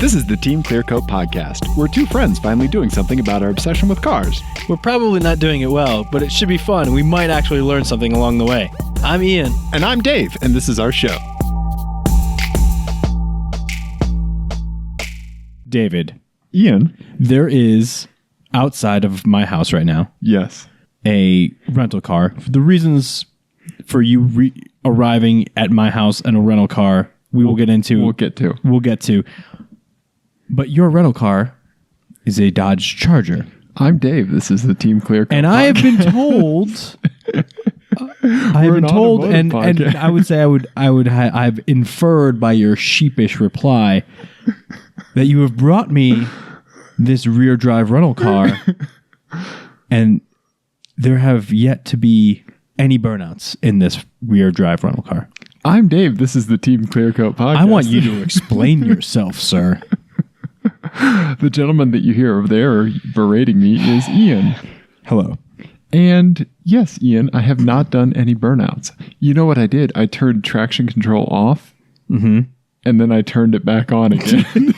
This is the Team Clearcoat podcast. We're two friends finally doing something about our obsession with cars. We're probably not doing it well, but it should be fun. We might actually learn something along the way. I'm Ian. And I'm Dave, and this is our show. David. Ian. There is, outside of my house right now, Yes. a rental car. The reasons for you arriving at my house in a rental car, we'll get to. But your rental car is a Dodge Charger. I'm Dave. This is the Team Clearcoat And podcast. I have been told... and I would say I've inferred by your sheepish reply that you have brought me this rear drive rental car, and there have yet to be any burnouts in this rear drive rental car. I'm Dave. This is the Team Clearcoat podcast. I want you to explain yourself, sir. The gentleman that you hear over there berating me is Ian. Hello. And yes, Ian, I have not done any burnouts. You know what I did? I turned traction control off, and then I turned it back on again.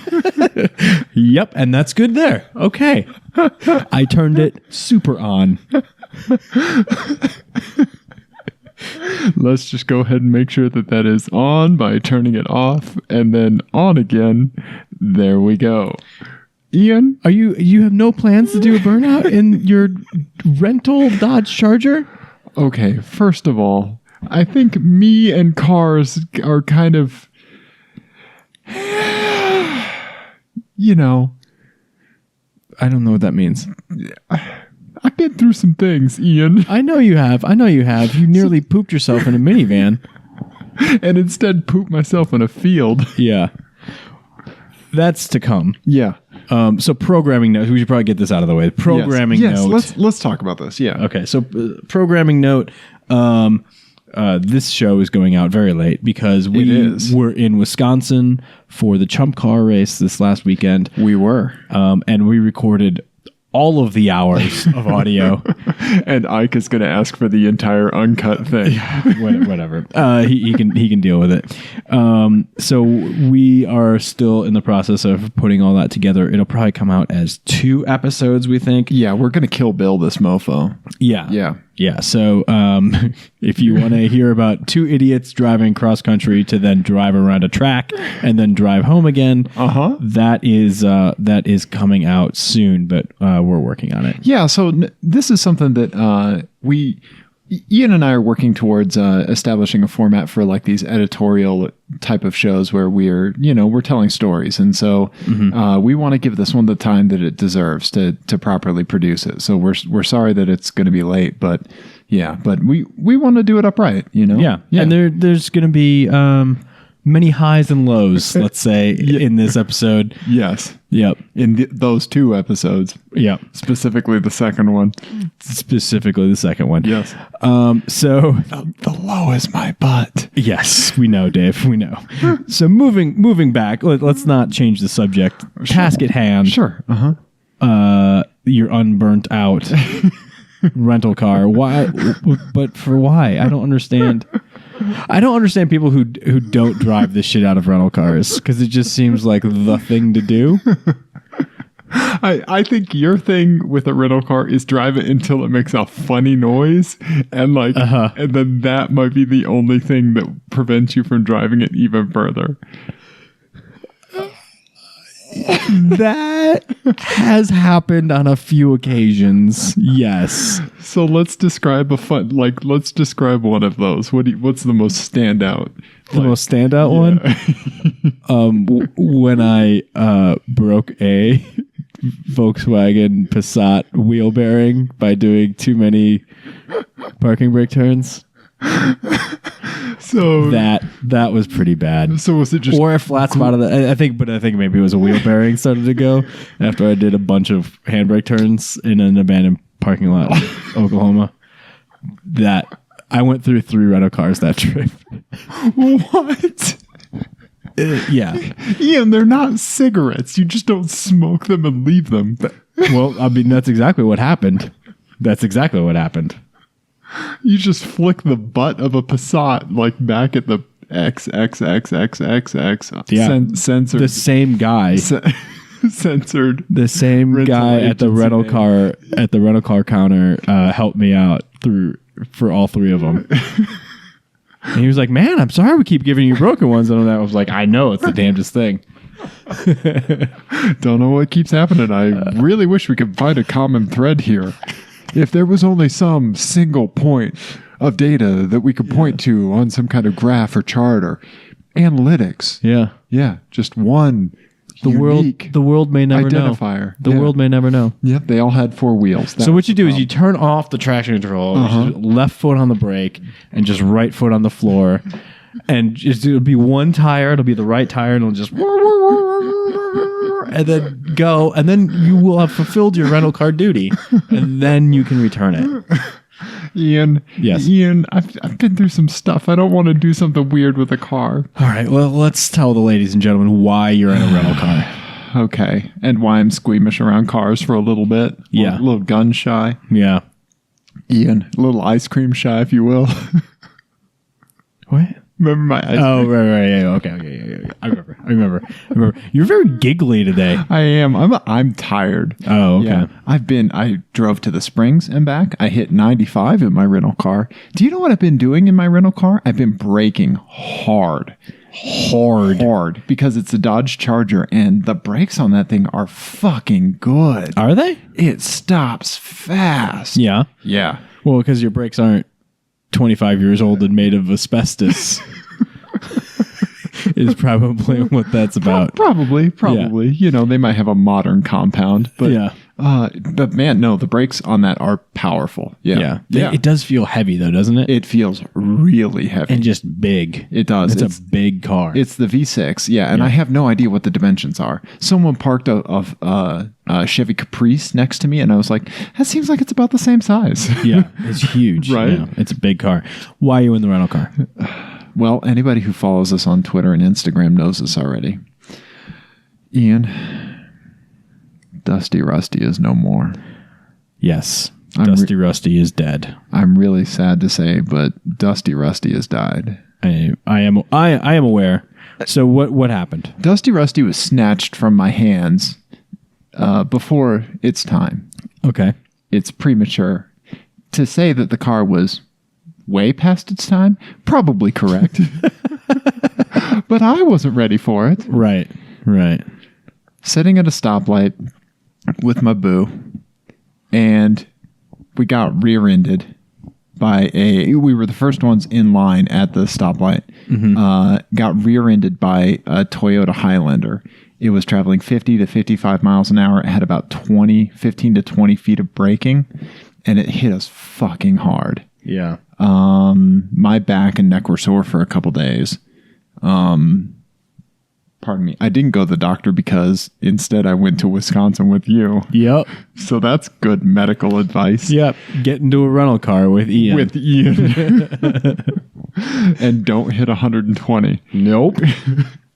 Yep, and that's good there. Okay. I turned it super on. Let's just go ahead and make sure that is on by turning it off and then on again. There we go. Ian? You have no plans to do a burnout in your rental Dodge Charger? Okay, first of all, I think me and cars are kind of, you know. I don't know what that means. I've been through some things, Ian. I know you have. You nearly pooped yourself in a minivan. And instead pooped myself in a field. Yeah. That's to come. Yeah. So programming note. We should probably get this out of the way. Programming note. Let's talk about this. Yeah. Okay. So programming note. This show is going out very late because we were in Wisconsin for the Chump Car race this last weekend. We were. And we recorded all of the hours of audio. And Ike is going to ask for the entire uncut thing. Whatever. He can deal with it. So we are still in the process of putting all that together. It'll probably come out as 2 episodes, we think. Yeah, we're going to kill Bill this mofo. Yeah. So if you want to hear about 2 idiots driving cross country to then drive around a track and then drive home again, that is coming out soon, but we're working on it. Yeah. So this is something that Ian and I are working towards establishing a format for like these editorial type of shows where we're telling stories. And so we want to give this one the time that it deserves to properly produce it. So we're sorry that it's going to be late, but we want to do it upright, Yeah. And there's going to be many highs and lows, let's say, in this episode. Yes. Yep. In those 2 episodes. Yep. Specifically the second one. Yes. So the low is my butt. Yes, we know, Dave. We know. So moving back, let's not change the subject. Sure. Task at hand. Sure. Your unburnt out rental car. Why? But for why? I don't understand. I don't understand people who don't drive the shit out of rental cars because it just seems like the thing to do. I think your thing with a rental car is drive it until it makes a funny noise, and and then that might be the only thing that prevents you from driving it even further. That has happened on a few occasions. Yes. So let's describe let's describe one of those. What's the most standout? Most standout one? When I broke a Volkswagen Passat wheel bearing by doing too many parking brake turns. So that was pretty bad. So was it just or a flat spot of the? I think maybe it was a wheel bearing started to go after I did a bunch of handbrake turns in an abandoned parking lot in Oklahoma. That I went through 3 rental cars that trip. What? Yeah, Ian, they're not cigarettes. You just don't smoke them and leave them. Well, I mean that's exactly what happened. You just flick the butt of a Passat back at the XXXXXX. Yeah. Censored. The same guy. Censored. The same rental guy at the agency rental name. car counter helped me out for all three of them. And he was like, "Man, I'm sorry we keep giving you broken ones." And I was like, "I know, it's the damnedest thing." Don't know what keeps happening. I really wish we could find a common thread here. If there was only some single point of data that we could point to on some kind of graph or chart or analytics. Yeah. Yeah, just one The unique world may never identifier. know. The world may never know. Yep, they all had 4 wheels. So what you do is you turn off the traction control, just left foot on the brake, and just right foot on the floor, and just it'll be one tire. It'll be the right tire, and it'll just and then go, and then you will have fulfilled your rental car duty, and then you can return it. Ian, Yes. Ian, I've been through some stuff. I don't want to do something weird with a car. All right. Well, let's tell the ladies and gentlemen why you're in a rental car. Okay, and why I'm squeamish around cars for a little bit. Yeah. A little gun shy. Yeah. Ian, a little ice cream shy, if you will. What? Remember my ice Oh, cream? right. Yeah. Okay. Yeah. I remember. You're very giggly today. I am. I'm tired. Oh, okay. Yeah. I drove to the Springs and back. I hit 95 in my rental car. Do you know what I've been doing in my rental car? I've been braking hard. Because it's a Dodge Charger and the brakes on that thing are fucking good. Are they? It stops fast. Yeah. Yeah. Well, because your brakes aren't 25 years old and made of asbestos. Is probably what that's about. Probably. You know, they might have a modern compound, but Yeah. But man, no, the brakes on that are powerful. Yeah. It does feel heavy though, doesn't it? It feels really heavy. And just big. It does. It's a big car. It's the V6, yeah, and I have no idea what the dimensions are. Someone parked a Chevy Caprice next to me, and I was like, that seems like it's about the same size. Yeah, it's huge. Right? Yeah, it's a big car. Why are you in the rental car? Well, anybody who follows us on Twitter and Instagram knows this already. Ian, Dusty Rusty is no more. Yes, Dusty Rusty is dead. I'm really sad to say, but Dusty Rusty has died. I am aware. So what happened? Dusty Rusty was snatched from my hands before its time. Okay. It's premature. To say that the car was way past its time, probably correct. But I wasn't ready for it. Right. Sitting at a stoplight with my boo, and we got rear-ended by we were the first ones in line at the stoplight. Got rear-ended by a Toyota Highlander. It was traveling 50 to 55 miles an hour. It had about 15 to 20 feet of braking, and it hit us fucking hard. Yeah. My back and neck were sore for a couple days. Pardon me. I didn't go to the doctor because instead I went to Wisconsin with you. Yep. So that's good medical advice. Yep. Get into a rental car with Ian. And don't hit 120. Nope.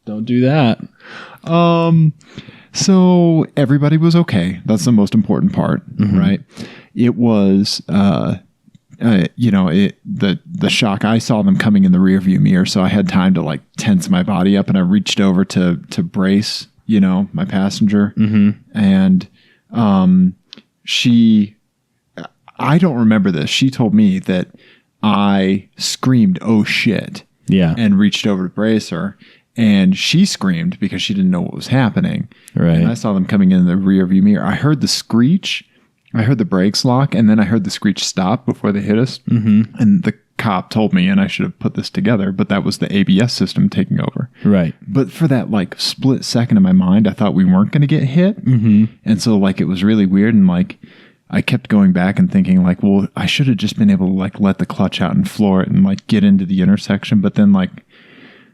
Don't do that. So everybody was okay. That's the most important part, right? It was, the shock. I saw them coming in the rearview mirror, so I had time to like tense my body up, and I reached over to brace, my passenger, and I don't remember this. She told me that I screamed, "Oh shit!" Yeah. and reached over to brace her. And she screamed because she didn't know what was happening. Right. And I saw them coming in the rear view mirror. I heard the screech. I heard the brakes lock. And then I heard the screech stop before they hit us. Mm-hmm. And the cop told me, and I should have put this together, but that was the ABS system taking over. Right. But for that like split second in my mind, I thought we weren't going to get hit. Mm-hmm. And so like it was really weird. And like I kept going back and thinking like, well, I should have just been able to like let the clutch out and floor it and like get into the intersection. But then like,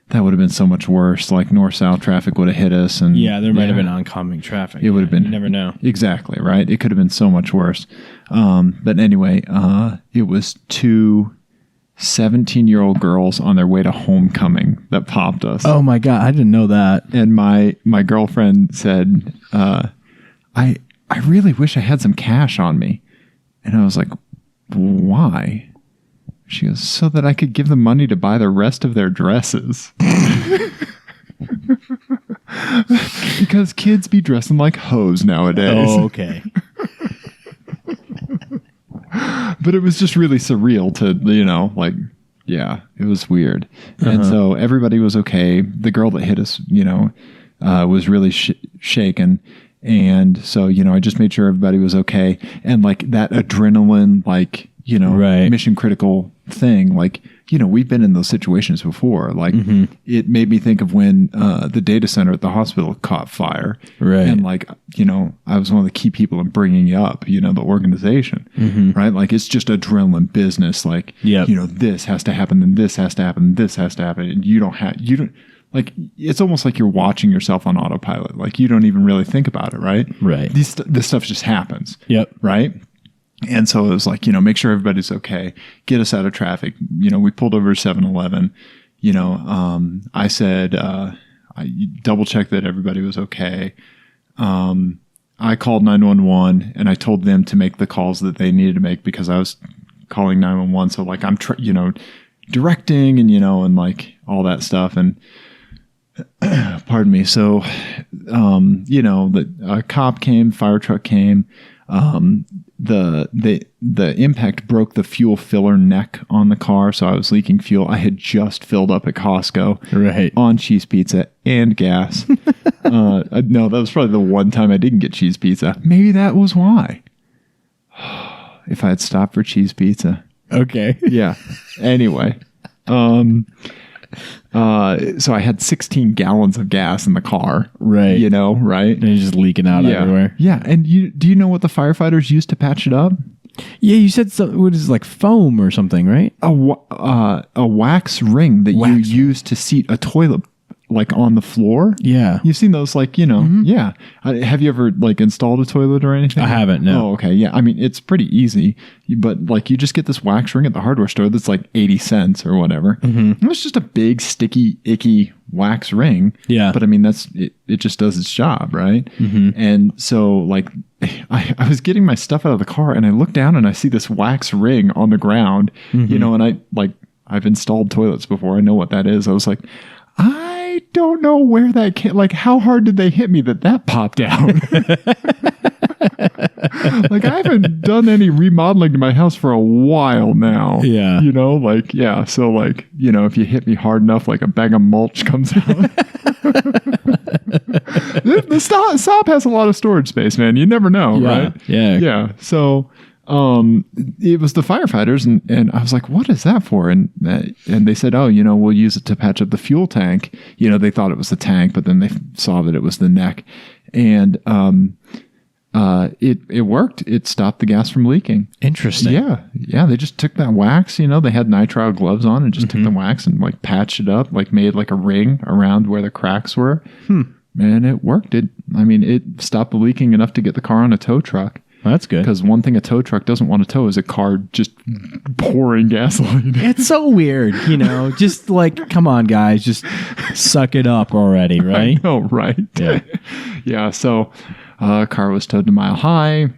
that would have been so much worse. Like north-south traffic would have hit us, and there might have been oncoming traffic. It would have been. You never know. Exactly right. It could have been so much worse. But anyway, it was 2 17-year-old girls on their way to homecoming that popped us. Oh my god, I didn't know that. And my girlfriend said, "I really wish I had some cash on me," and I was like, "Why?" She goes, so that I could give them money to buy the rest of their dresses. Because kids be dressing like hoes nowadays. Oh, okay. But it was just really surreal to, like, yeah, it was weird. And so everybody was okay. The girl that hit us, was really shaken. And so, I just made sure everybody was okay. And like that adrenaline, like, right. mission critical thing, like, we've been in those situations before. Like it made me think of when the data center at the hospital caught fire. Right. And like, I was one of the key people in bringing up, the organization, right? Like it's just adrenaline business. Like, this has to happen, then this has to happen, this has to happen. And you don't, like, it's almost like you're watching yourself on autopilot. Like you don't even really think about it, right? Right. This stuff just happens. Yep. Right. And so it was like, make sure everybody's okay. Get us out of traffic. We pulled over to 7-Eleven. I said, I double checked that everybody was okay. I called 911 and I told them to make the calls that they needed to make because I was calling 911. So like I'm, directing and, and like all that stuff. And pardon me. So, the cop came, fire truck came. The impact broke the fuel filler neck on the car, so I was leaking fuel. I had just filled up at Costco, right, on cheese pizza and gas. No, that was probably the one time I didn't get cheese pizza. Maybe that was why. If I had stopped for cheese pizza. Okay. Yeah. Anyway, so I had 16 gallons of gas in the car. Right. Right? And it's just leaking out everywhere. Yeah. And do you know what the firefighters used to patch it up? Yeah, you said what is it, like foam or something, right? A wax ring that you use to seat a toilet, like on the floor. Yeah. You've seen those, like, yeah. Have you ever like installed a toilet or anything? I haven't, no. Oh, okay. Yeah. I mean, it's pretty easy, but like you just get this wax ring at the hardware store that's like 80 cents or whatever. It's just a big, sticky, icky wax ring. Yeah. But I mean, it just does its job. Right. And so like I was getting my stuff out of the car and I look down and I see this wax ring on the ground, and I've installed toilets before. I know what that is. I was like, I don't know where that came. Like, how hard did they hit me that popped out? Like, I haven't done any remodeling to my house for a while now. Yeah. Yeah. So, like, if you hit me hard enough, like a bag of mulch comes out. The Saab has a lot of storage space, man. You never know, right? Yeah. Yeah. So, it was the firefighters and I was like, what is that for? And they said, oh, we'll use it to patch up the fuel tank. They thought it was the tank, but then they saw that it was the neck. And, it worked. It stopped the gas from leaking. Interesting. Yeah. Yeah. They just took that wax, they had nitrile gloves on and just took the wax and like patched it up, like made like a ring around where the cracks were. And it worked. It stopped the leaking enough to get the car on a tow truck. Well, that's good. Because one thing a tow truck doesn't want to tow is a car just pouring gasoline. It's so weird, just like, come on, guys, just suck it up already, right? I know, right? Yeah. Yeah. So, car was towed to Mile High.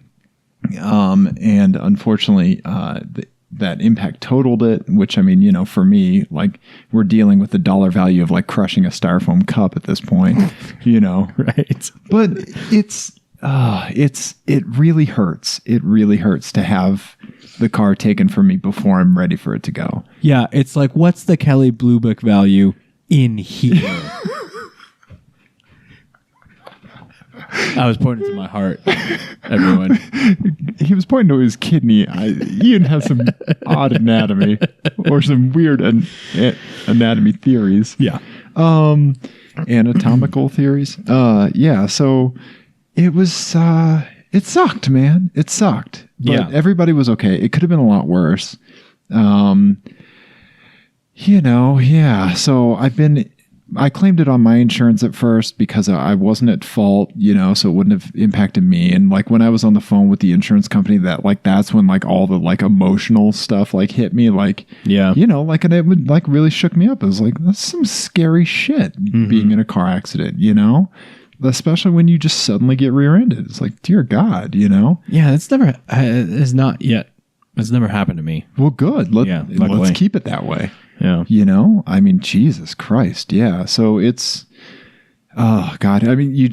And unfortunately, that impact totaled it, which, I mean, for me, like, we're dealing with the dollar value of like crushing a styrofoam cup at this point, Right. But it really hurts. It really hurts to have the car taken from me before I'm ready for it to go. Yeah, it's like, what's the Kelly Blue Book value in here? I was pointing to my heart, everyone. He was pointing to his kidney. Ian has some odd anatomy or some weird anatomy theories. Yeah. Anatomical theories. Yeah, so it was, it sucked, man. It sucked. But everybody was okay. It could have been a lot worse. Yeah. So I claimed it on my insurance at first because I wasn't at fault, so it wouldn't have impacted me. And like when I was on the phone with the insurance company, that's when like all the like emotional stuff like hit me, like, like, and it would like really shook me up. It was like, that's some scary shit being in a car accident, especially when you just suddenly get rear-ended. It's like, dear God, Yeah, that's never has not yet It's never happened to me. Well, good. Luckily. Let's keep it that way. Yeah. You know, I mean, Jesus Christ. Yeah. So it's, oh God. I mean, you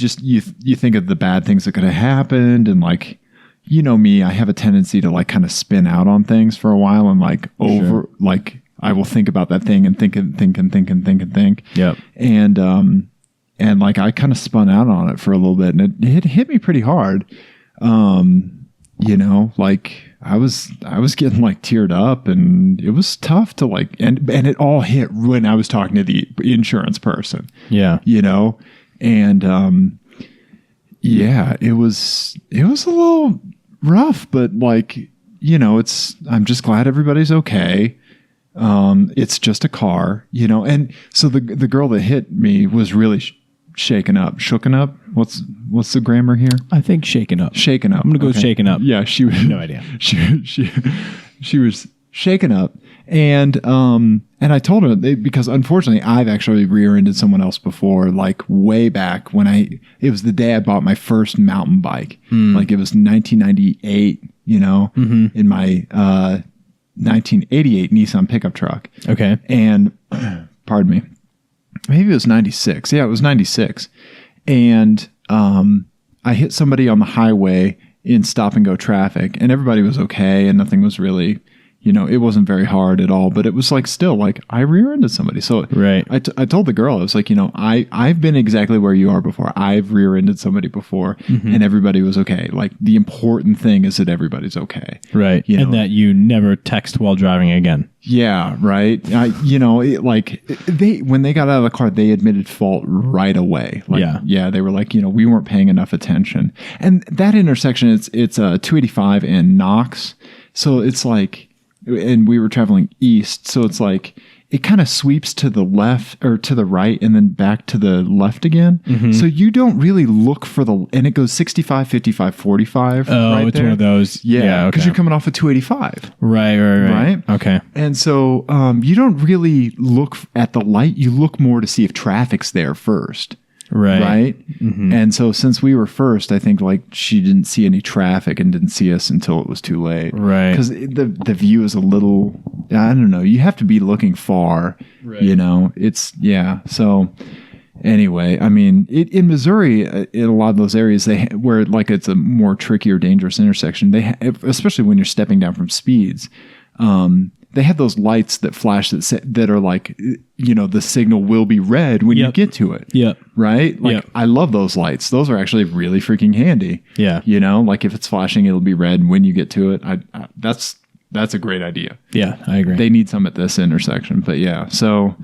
think of the bad things that could have happened, and like, you know me, I have a tendency to like kind of spin out on things for a while, and like like I will think about that thing and think. Yep. And like I kind of spun out on it for a little bit, and it hit me pretty hard. You know, like I was getting like teared up, and it was tough to like, and it all hit when I was talking to the insurance person. Yeah. You know, and yeah, it was a little rough, but like, you know, I'm just glad everybody's okay. It's just a car, you know, and so the girl that hit me was really shooken up. What's the grammar here? I think shaken up. Shaken up. I'm gonna go shaken up. Yeah, she was. No idea. She was shaken up, and I told her because unfortunately I've actually rear-ended someone else before, like way back when it was the day I bought my first mountain bike. Like it was 1998, you know, in my 1988 Nissan pickup truck. Okay. And pardon me, maybe it was 96. Yeah, it was 96. And I hit somebody on the highway in stop and go traffic, and everybody was okay, and nothing was really, you know, it wasn't very hard at all, but it was like still like I rear-ended somebody. So right. I told the girl, I was like, you know, I've been exactly where you are before. I've rear-ended somebody before, and everybody was okay. Like the important thing is that everybody's okay. Right. You and know? that you never text while driving again. Yeah, right. You know, when they got out of the car, they admitted fault right away. Like, yeah, they were like, you know, we weren't paying enough attention. And that intersection, it's 285 and Knox, so it's like, and we were traveling east, so it's like it kind of sweeps to the left or to the right and then back to the left again. So you don't really look for and it goes 65, 55, 45. Oh, right it's there. one of those. Yeah, because okay. you're coming off of 285. Right. Okay. And so you don't really look at the light. You look more to see if traffic's there first. Right. And so since we were first, I think like she didn't see any traffic and didn't see us until it was too late. Right. Because the view is a little, I don't know. You have to be looking far. Right. You know, So anyway, I mean, in Missouri, in a lot of those areas, where like it's a more tricky or dangerous intersection, especially when you're stepping down from speeds, they have those lights that flash that are like, you know, the signal will be red when you get to it. Yeah. Right? Like, I love those lights. Those are actually really freaking handy. Yeah. You know, like if it's flashing, it'll be red when you get to it. That's a great idea. Yeah, I agree. They need some at this intersection. But yeah, so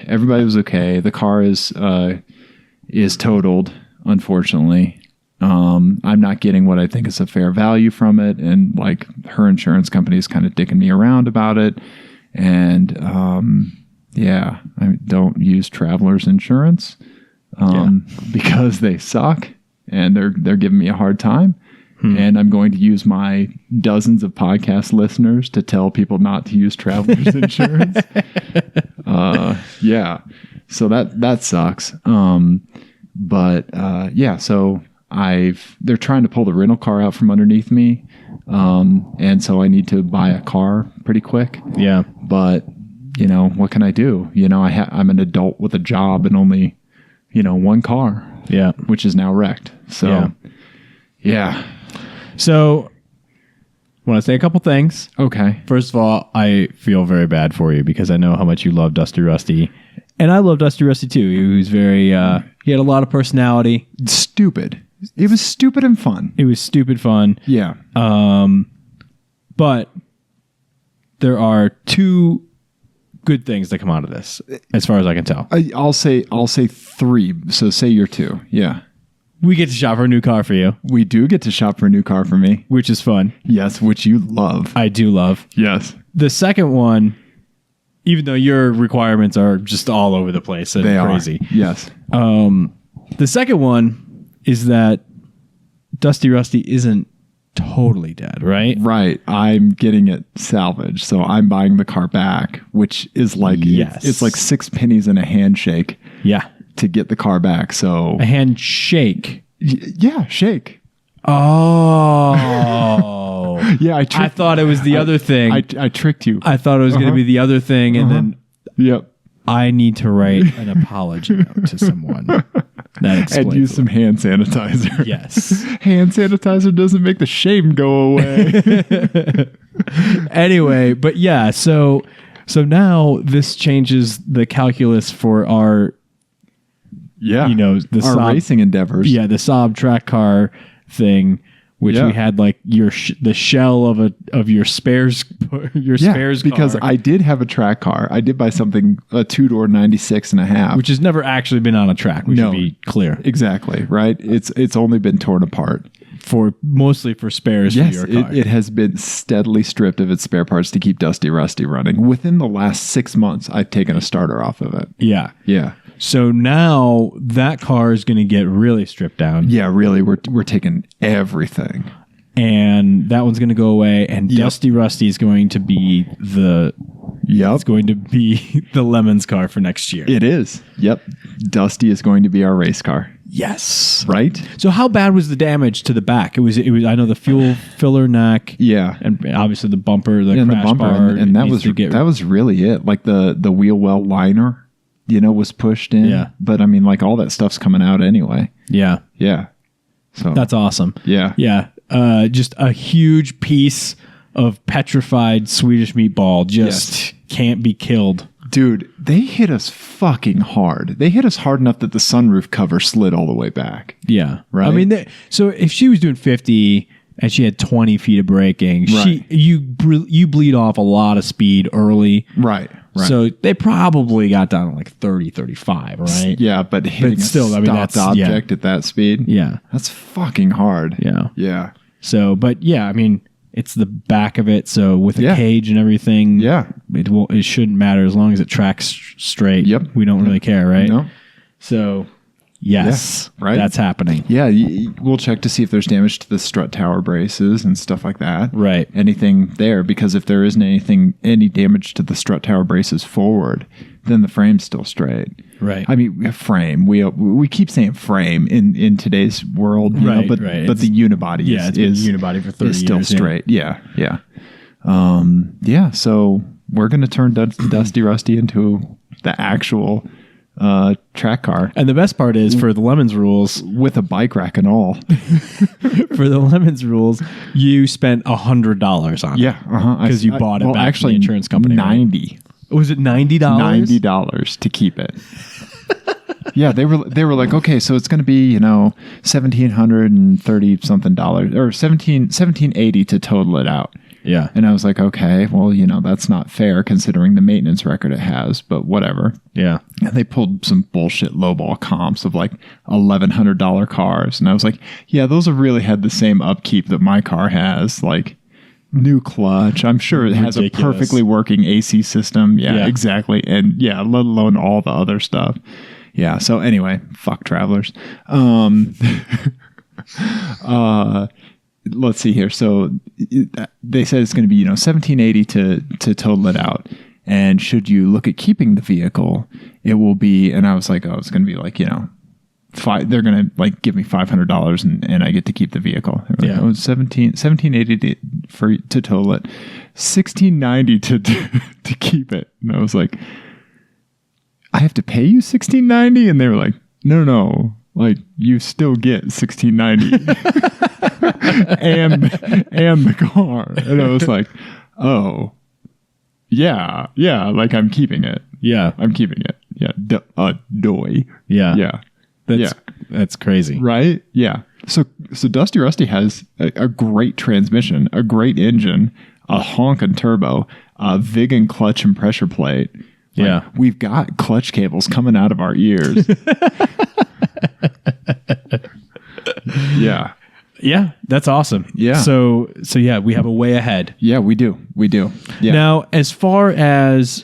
everybody was okay. The car is totaled, unfortunately. I'm not getting what I think is a fair value from it, and like her insurance company is kind of dicking me around about it, and I don't use Travelers Insurance because they suck and they're giving me a hard time, and I'm going to use my dozens of podcast listeners to tell people not to use Travelers Insurance. So that sucks. So they're trying to pull the rental car out from underneath me. And so I need to buy a car pretty quick. Yeah. But, you know, what can I do? You know, I'm an adult with a job and only, you know, one car. Yeah. Which is now wrecked. So, yeah. So, I want to say a couple things. Okay. First of all, I feel very bad for you because I know how much you love Dusty Rusty. And I love Dusty Rusty too. He was very, he had a lot of personality. Stupid. It was stupid and fun. It was stupid fun. Yeah. But there are two good things that come out of this, as far as I can tell. I'll say three. So say your two. Yeah. We get to shop for a new car for you. We do get to shop for a new car for me. Which is fun. Yes, which you love. I do love. Yes. The second one, even though your requirements are just all over the place and crazy. Yes. The second one is that Dusty Rusty isn't totally dead, right? Right. I'm getting it salvaged, so I'm buying the car back, which is like it's like 6 pennies and a handshake. Yeah. To get the car back. So a handshake. Yeah, shake. Oh. Yeah, I thought it was the other thing. I tricked you. I thought it was going to be the other thing, and then Yep. I need to write an apology note to someone. That explains And use it. some hand sanitizer. Yes. Hand sanitizer doesn't make the shame go away. Anyway, but yeah, so now this changes the calculus for our, Yeah. the our Saab, racing endeavors. yeah, the Saab track car thing, which Yeah. we had like the shell of your spares spares because car, I did have a track car. I did buy something, a 2-door 96.5. which has never actually been on a track. We No. should be clear. Exactly, right? It's only been torn apart. Mostly for spares Yes, for your car. it has been steadily stripped of its spare parts to keep Dusty Rusty running. Within the last 6 months, I've taken a starter off of it. Yeah. Yeah. So now that car is going to get really stripped down. Yeah, really, we're taking everything. And that one's going to go away. And Yep. Dusty Rusty is going to be Yep. the Lemons car for next year. It is. Yep. Dusty is going to be our race car. Yes. Right? So how bad was the damage to the back? It was I know the fuel filler neck. Yeah. And obviously the bumper, the And crash the bumper. bar. And that needs was to that was really it. Like the wheel well liner, was pushed in. Yeah. But I mean, like all that stuff's coming out anyway. Yeah. Yeah. So That's awesome. yeah. Yeah. Just a huge piece of petrified Swedish meatball just can't be killed. Dude, they hit us fucking hard. They hit us hard enough that the sunroof cover slid all the way back. Yeah. Right. I mean, so if she was doing 50 and she had 20 feet of braking, Right. you bleed off a lot of speed early. Right. Right. So they probably got down to like 30, 35, right? Yeah, but hitting still, a I mean, stopped that's- yeah. object at that speed, Yeah. that's fucking hard. Yeah. Yeah. So, but yeah, I mean, it's the back of it. So with the Yeah. cage and everything, Yeah. it shouldn't matter as long as it tracks straight. Yep. We don't really care, right? No. So, yes, Yeah, right. that's happening. Yeah, we'll check to see if there's damage to the strut tower braces and stuff like that. Right. Anything there, because if there isn't any damage to the strut tower braces forward, then the frame's still straight. Right. I mean, frame. We keep saying frame in today's world, you know, Right, but right. but the unibody Yeah, it's is been unibody for 30 is still years, yeah. straight. Yeah, yeah. So we're gonna turn Dusty Rusty into the actual track car And the best part is for the Lemons rules, with a bike rack and all. you spent $100 on it. Yeah, Because you bought it back from the insurance company, right? $90. Was it $90? $90 to keep it. Yeah, they were like, okay, so it's going to be $1,730 something dollars or $1,780 to total it out. Yeah. And I was like, okay, well, that's not fair considering the maintenance record it has, but whatever. Yeah. And they pulled some bullshit lowball comps of like $1,100 cars, and I was like, yeah, those have really had the same upkeep that my car has, like. New clutch. I'm sure it has Ridiculous. a perfectly working AC system. Yeah, Yeah. exactly. And yeah, let alone all the other stuff. Yeah. So anyway, fuck travelers. Let's see here. So they said it's going to be, $1,780 to total it out. And should you look at keeping the vehicle, it will be, and I was like, oh, it's going to be like, they're gonna like give me $500 and I get to keep the vehicle. Yeah. It was $1,780 to total it, $1,690 to keep it. And I was like, I have to pay you $1,690, and they were like, no, like you still get $1,690 and the car. And I was like, oh yeah, like I'm keeping it. Yeah. I'm keeping it. Yeah, doy. Yeah. Yeah. That's crazy. Right? Yeah. So Dusty Rusty has a great transmission, a great engine, a honking turbo, a Vigan clutch and pressure plate. Like, Yeah. we've got clutch cables coming out of our ears. Yeah. Yeah. That's awesome. Yeah. So yeah, we have a way ahead. Yeah, we do. Yeah. Now, as far as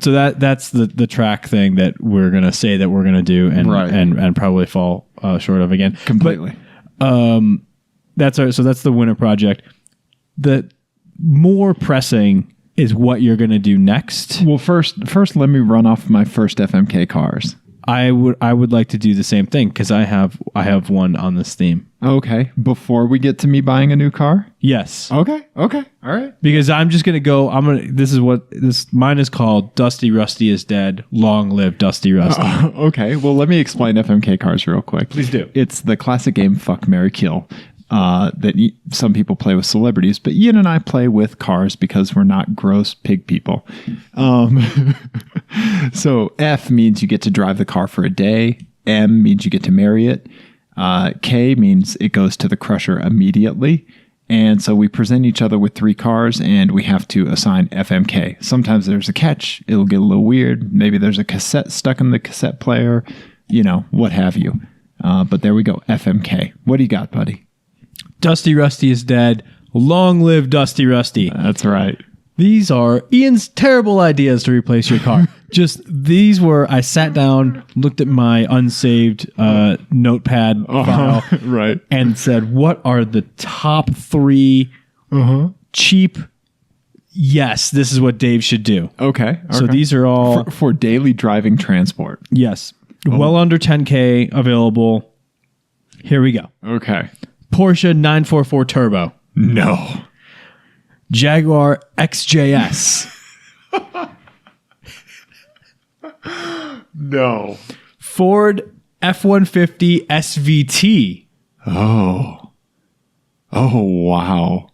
so that's the track thing that we're gonna say that we're gonna do and Right. and probably fall short of again completely. That's the winter project. The more pressing is what you're gonna do next. Well, first let me run off my first FMK cars. I would like to do the same thing because I have one on this theme. Okay. Before we get to me buying a new car? Yes. Okay. All right. Because I'm just going to go, mine is called Dusty Rusty is Dead. Long live Dusty Rusty. Okay. Well, let me explain FMK cars real quick. Please do. It's the classic game Fuck, Marry, Kill that some people play with celebrities, but Ian and I play with cars because we're not gross pig people. So F means you get to drive the car for a day. M means you get to marry it. K means it goes to the crusher immediately. And so we present each other with 3 cars and we have to assign FMK. Sometimes there's a catch. It'll get a little weird. Maybe there's a cassette stuck in the cassette player, what have you. But there we go. FMK. What do you got, buddy? Dusty Rusty is dead. Long live Dusty Rusty. That's right. These are Ian's terrible ideas to replace your car. I sat down, looked at my unsaved notepad file, right, and said, what are the top 3 cheap? Yes, this is what Dave should do. Okay. So these are all for daily driving transport. Yes. Well under 10K available. Here we go. Okay. Porsche 944 Turbo. No. Jaguar XJS. No. Ford F-150 SVT. Oh, wow.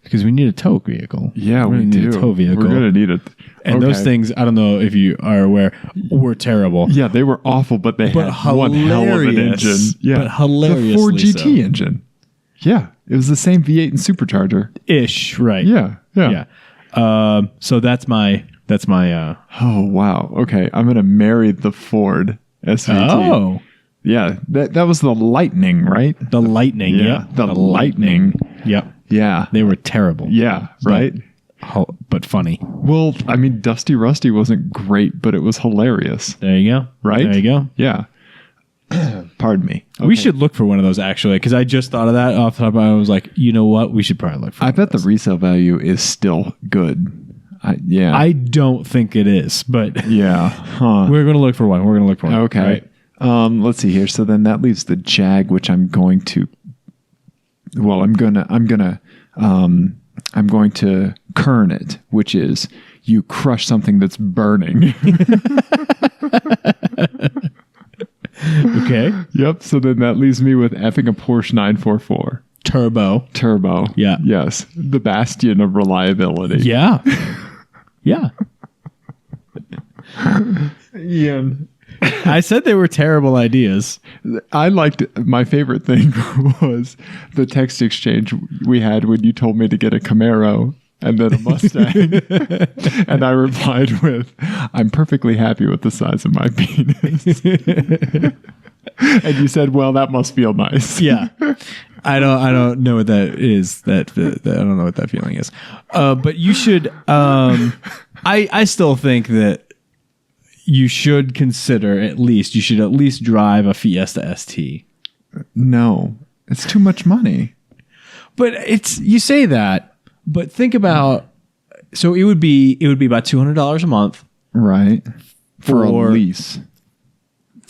Because we need a tow vehicle. Yeah, we need a tow vehicle. We're going to need it. And those things, I don't know if you are aware, were terrible. Yeah, they were awful, but they had one hell of an engine. Yeah, but hilarious. The Ford GT engine. Yeah, it was the same V8 and supercharger. Ish, right. Yeah. So that's my Oh, wow. Okay, I'm going to marry the Ford SVT. Oh. Yeah, that was the Lightning, right? The Lightning, yeah. The Lightning. Yep. Yeah. They were terrible. Yeah, right? But funny. Well, I mean, Dusty Rusty wasn't great, but it was hilarious. There you go. Right? There you go. Yeah. Pardon me. Okay. We should look for one of those, actually, because I just thought of that off the top of my head. I was like, you know what? We should probably look for I bet the resale value is still good. I don't think it is, but yeah. Huh. We're going to look for one. Okay. Right? Let's see here. So then that leaves the Jag, which I'm going to kern it, which is you crush something that's burning. Okay. Yep. So then that leaves me with effing a Porsche 944. Turbo. Yeah. Yes. The bastion of reliability. Yeah. Yeah. Ian. I said they were terrible ideas. I liked it. My favorite thing was the text exchange we had when you told me to get a Camaro and then a Mustang. And I replied with, I'm perfectly happy with the size of my penis. And you said, well, that must feel nice. Yeah. I don't know what that is. I don't know what that feeling is. But you should, I still think that you should consider you should at least drive a Fiesta ST. No, it's too much money. But you say that, but think about, so it would be about $200 a month. Right. For a lease.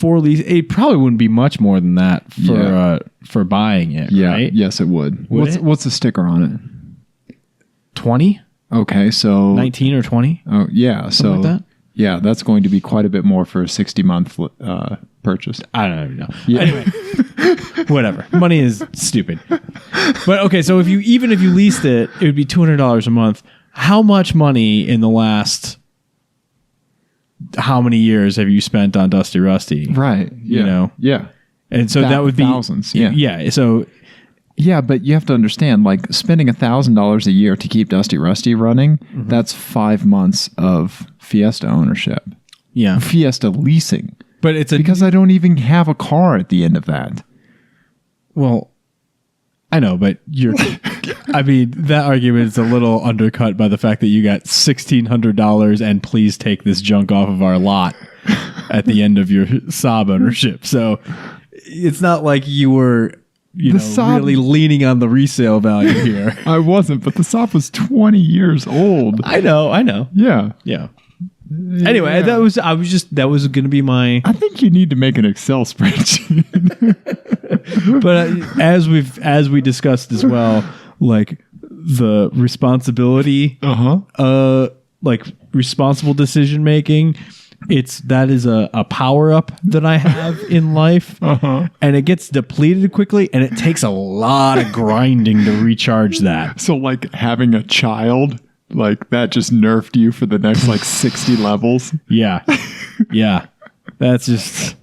It probably wouldn't be much more than that for buying it. Yeah. Right? Yes, it would. What's the sticker on it? 20? Okay, so 19 or 20? Oh, yeah. Something like that? Yeah, that's going to be quite a bit more for a 60-month purchase. I don't even know. Yeah. Anyway, whatever. Money is stupid. But okay, so if you leased it, it would be $200 a month. How much money in the last how many years have you spent on Dusty Rusty? Right. Yeah. You know? Yeah. And so that would be thousands. Yeah. Yeah. So yeah, but you have to understand, like spending $1,000 a year to keep Dusty Rusty running, that's 5 months of Fiesta ownership. Yeah. Fiesta leasing. But it's because I don't even have a car at the end of that. Well, I know, but I mean, that argument is a little undercut by the fact that you got $1,600 and please take this junk off of our lot at the end of your Saab ownership. So it's not like you were, really leaning on the resale value here. I wasn't, but the Saab was 20 years old. I know. Yeah. Yeah. Anyway, that was going to be my. I think you need to make an Excel spreadsheet. But as we discussed as well, like the responsibility, like responsible decision making, that is a power up that I have in life, and it gets depleted quickly, and it takes a lot of grinding to recharge that. So like having a child, like that just nerfed you for the next like 60 levels. Yeah. That's just.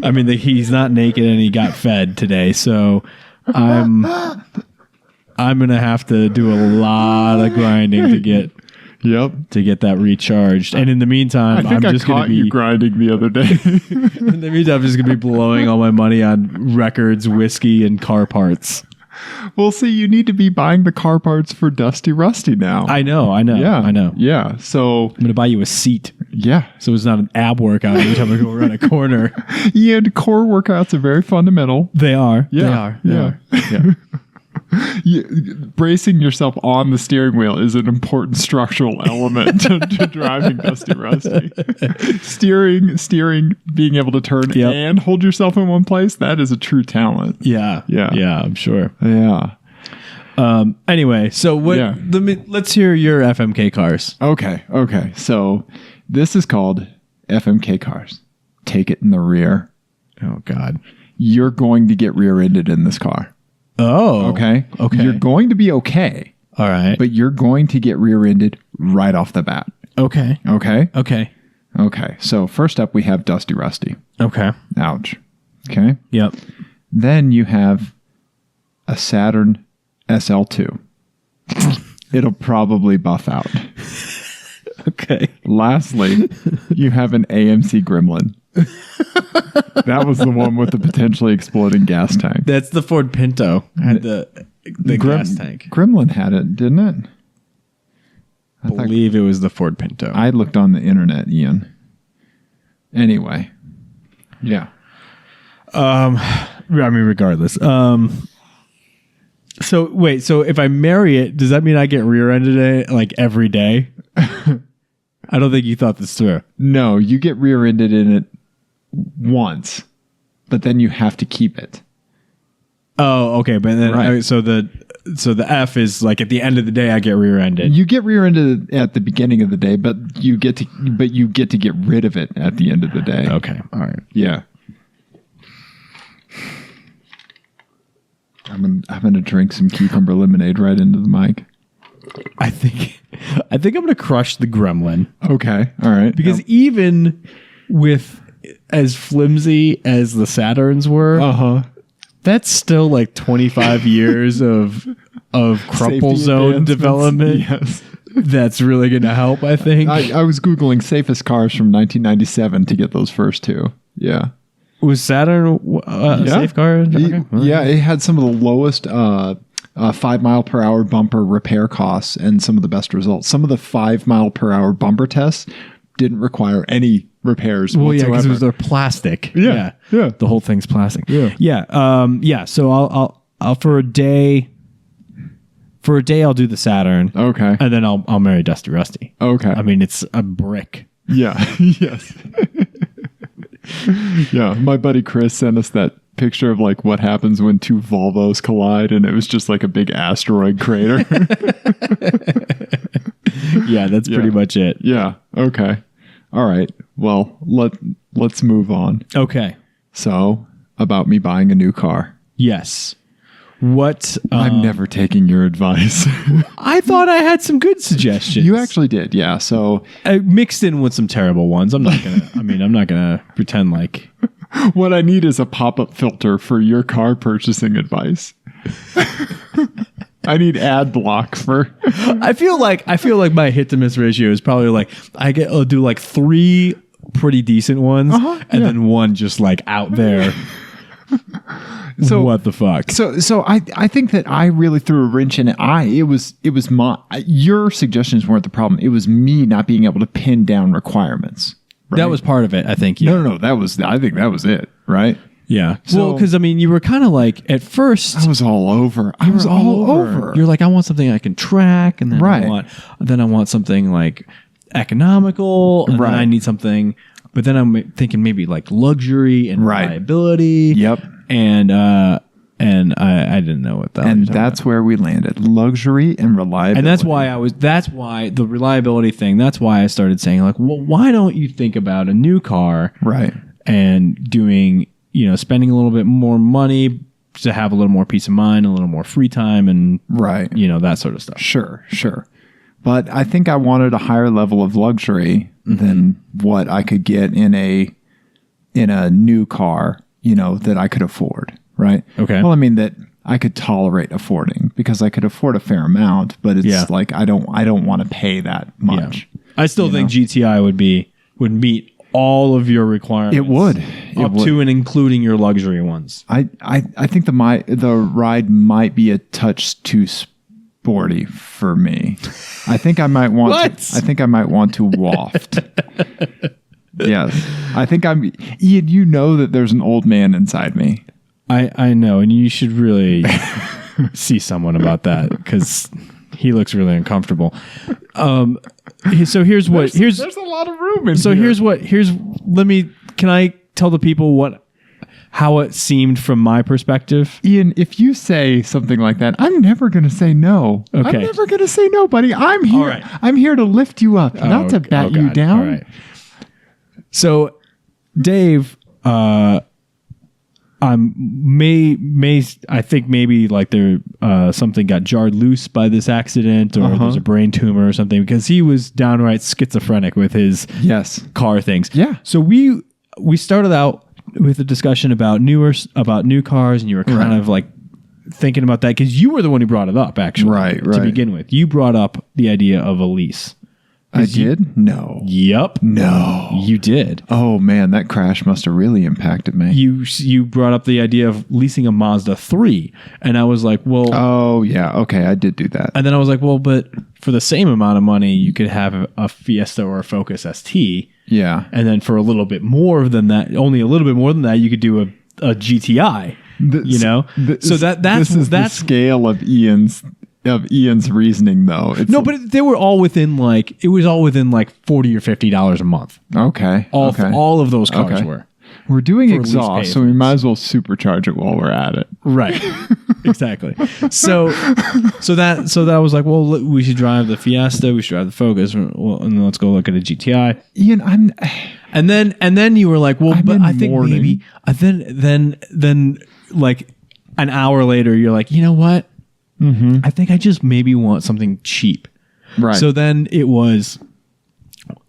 I mean, he's not naked and he got fed today, so I'm gonna have to do a lot of grinding to get that recharged. And in the meantime, I'm just gonna be grinding the other day. In the meantime, I'm just gonna be blowing all my money on records, whiskey, and car parts. Well, see, you need to be buying the car parts for Dusty Rusty now. I know. Yeah, I know. Yeah, so I'm gonna buy you a seat. Yeah, so it's not an ab workout every time I go around a corner. Yeah, core workouts are very fundamental. They are. Yeah. They are. Bracing yourself on the steering wheel is an important structural element to driving Dusty Rusty. Steering, being able to turn and hold yourself in one place, that is a true talent. Yeah, I'm sure. Yeah. Anyway, so let's hear your FMK cars. Okay. So this is called FMK cars. Take it in the rear. Oh, God. You're going to get rear-ended in this car. Oh. Okay. You're going to be okay. All right. But you're going to get rear-ended right off the bat. Okay. So first up, we have Dusty Rusty. Okay. Ouch. Okay. Yep. Then you have a Saturn SL2. It'll probably buff out. Okay. Lastly, you have an AMC Gremlin. That was the one with the potentially exploding gas tank. That's the Ford Pinto. Had the gas tank. Gremlin had it, didn't it? I believe it was the Ford Pinto. I looked on the internet, Ian. Anyway. Yeah. I mean, regardless. So wait, so if I marry it, does that mean I get rear-ended it like every day? I don't think you thought this through. No, you get rear-ended in it once, but then you have to keep it. Oh, okay. But then, so the F is like at the end of the day, I get rear-ended. You get rear-ended at the beginning of the day, but you get to get rid of it at the end of the day. Okay. All right. Yeah. I'm gonna drink some cucumber lemonade right into the mic. I think I'm gonna crush the Gremlin. Okay. All right. Because even with as flimsy as the Saturns were, that's still like 25 years of crumple zone development. Yes. That's really gonna help, I think. I was Googling safest cars from 1997 to get those first two. Yeah. Was Saturn a safe car? Okay. Yeah, it had some of the lowest 5 mile per hour bumper repair costs and some of the best results. Some of the 5 mile per hour bumper tests didn't require any repairs whatsoever. Yeah, because they're plastic. Yeah. The whole thing's plastic. Yeah. So I'll for a day I'll do the Saturn. Okay. And then I'll marry Dusty Rusty. Okay. I mean, it's a brick. Yeah. Yes. Yeah, my buddy Chris sent us that picture of like what happens when two Volvos collide, and it was just like a big asteroid crater. Yeah, that's pretty much it. Yeah. Okay. All right. Well, let's move on. Okay. So, about me buying a new car. Yes. What? I'm never taking your advice. I thought I had some good suggestions. You actually did, yeah. So I mixed in with some terrible ones. I'm not gonna pretend like. What I need is a pop-up filter for your car purchasing advice. I need ad block for. I feel like my hit to miss ratio is probably like I'll do like 3 pretty decent ones, and then one just like out there. So what the fuck? So I think that I really threw a wrench in it. It was your suggestions weren't the problem. It was me not being able to pin down requirements. Right? That was part of it, I think. Yeah. No. I think that was it. Right? Yeah. So, because I mean, you were kind of like at first. I was all over. I was all over. You're like, I want something I can track, and then I want something like economical, and then Right. I need something. But then I'm thinking maybe like luxury and Right. reliability. Yep. And I didn't know what that was. And that's where we landed. Luxury and reliability. And that's why the reliability thing, that's why I started saying like, well, why don't you think about a new car Right. and doing, spending a little bit more money to have a little more peace of mind, a little more free time and Right. That sort of stuff. Sure. But I think I wanted a higher level of luxury than what I could get in a new car, that I could afford. Right. Okay. Well, I mean that I could tolerate affording because I could afford a fair amount, but it's like I don't want to pay that much. Yeah. I still think GTI would meet all of your requirements. It would. Up to and including your luxury ones. I think the ride might be a touch too sporty for me. I think I might want What? I think I might want to waft. Yes. I think Ian, you know that there's an old man inside me. I know, and you should really see someone about that because he looks really uncomfortable. So here's There's a lot of room in so here. can I tell the people how it seemed from my perspective? Ian, if you say something like that, I'm never going to say no. Okay. I'm never going to say no, buddy. I'm here. All right. I'm here to lift you up, not to bat you God. down. All right. So Dave, I think maybe like there something got jarred loose by this accident, or there's a brain tumor or something, because he was downright schizophrenic with his car things. Yeah. So we started out with a discussion about new cars, and you were kind of like thinking about that because you were the one who brought it up actually. Right. To begin with, you brought up the idea of a lease. I did? No. Yep. No. You did. Oh man, that crash must have really impacted me. You brought up the idea of leasing a Mazda 3, and I was like, well, Oh yeah, okay, I did do that. and then I was like, well, but for the same amount of money, you could have a Fiesta or a Focus ST, Yeah. and then for a little bit more than that, only a little bit more than that, you could do a GTI. So that's the scale of Ian's reasoning though. It's but they were all within like $40 or $50 a month. okay. All of those cars Okay. were. We're doing for lease exhaust, so we might as well supercharge it while we're at it. Right. Exactly. So that was like, well, we should drive the Fiesta, we should drive the Focus, well, and then let's go look at a GTI. Ian, And then you were like, well, I'm but in I think mourning. maybe then like an hour later, you're like, you know what? I think I just maybe want something cheap. right. So then it was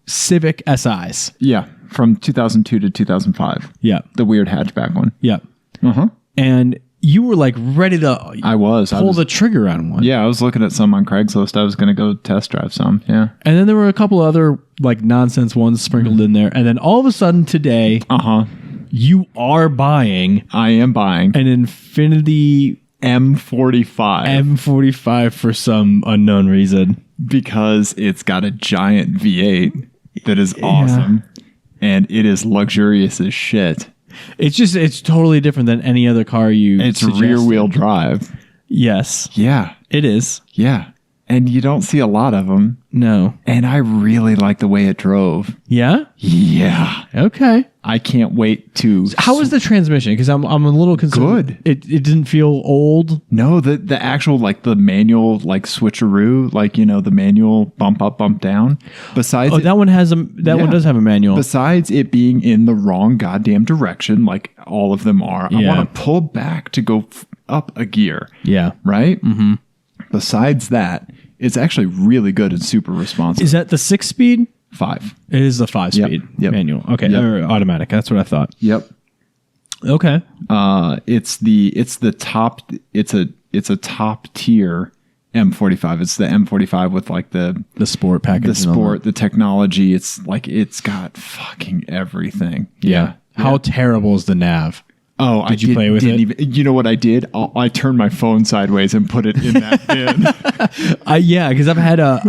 Civic SIs. yeah, from 2002 to 2005. Yeah. The weird hatchback one. Yeah. Uh-huh. And you were like ready to I was. pull the trigger on one. Yeah, I was looking at some on Craigslist. I was going to go test drive some. Yeah. And then there were a couple other like nonsense ones sprinkled in there. And then all of a sudden today, Uh-huh. you are buying I am buying an Infinity M45 M45 for some unknown reason. because it's got a giant V8 that is awesome and it is luxurious as shit. It's totally different than any other car you It's suggested. rear wheel drive. Yes, Yeah. it is. Yeah. And you don't see a lot of them. No. And I really like the way it drove. Yeah? Yeah. Okay. I can't wait to. How was the transmission? Because I'm a little concerned. Good. It didn't feel old. No, the actual like the manual like switcheroo, like the manual bump up, bump down. Besides, Oh, that one does have a manual. Besides it being in the wrong goddamn direction, like all of them are, I Yeah. want to pull back to go up a gear, Yeah. right? Mm-hmm. Besides that, it's actually really good and super responsive. Is that the 6-speed? 5. It is the 5-speed Yep. manual. Okay. Yep. Or automatic. That's what I thought. Yep. Okay. It's the top. It's a top tier M45. It's the M45 with like the sport package. the sport, the technology. It's like it's got fucking everything. Yeah. How terrible is the nav? Oh, Did you play with it? Even, you know what I did? I turned my phone sideways and put it in that bin. Yeah, because I've had a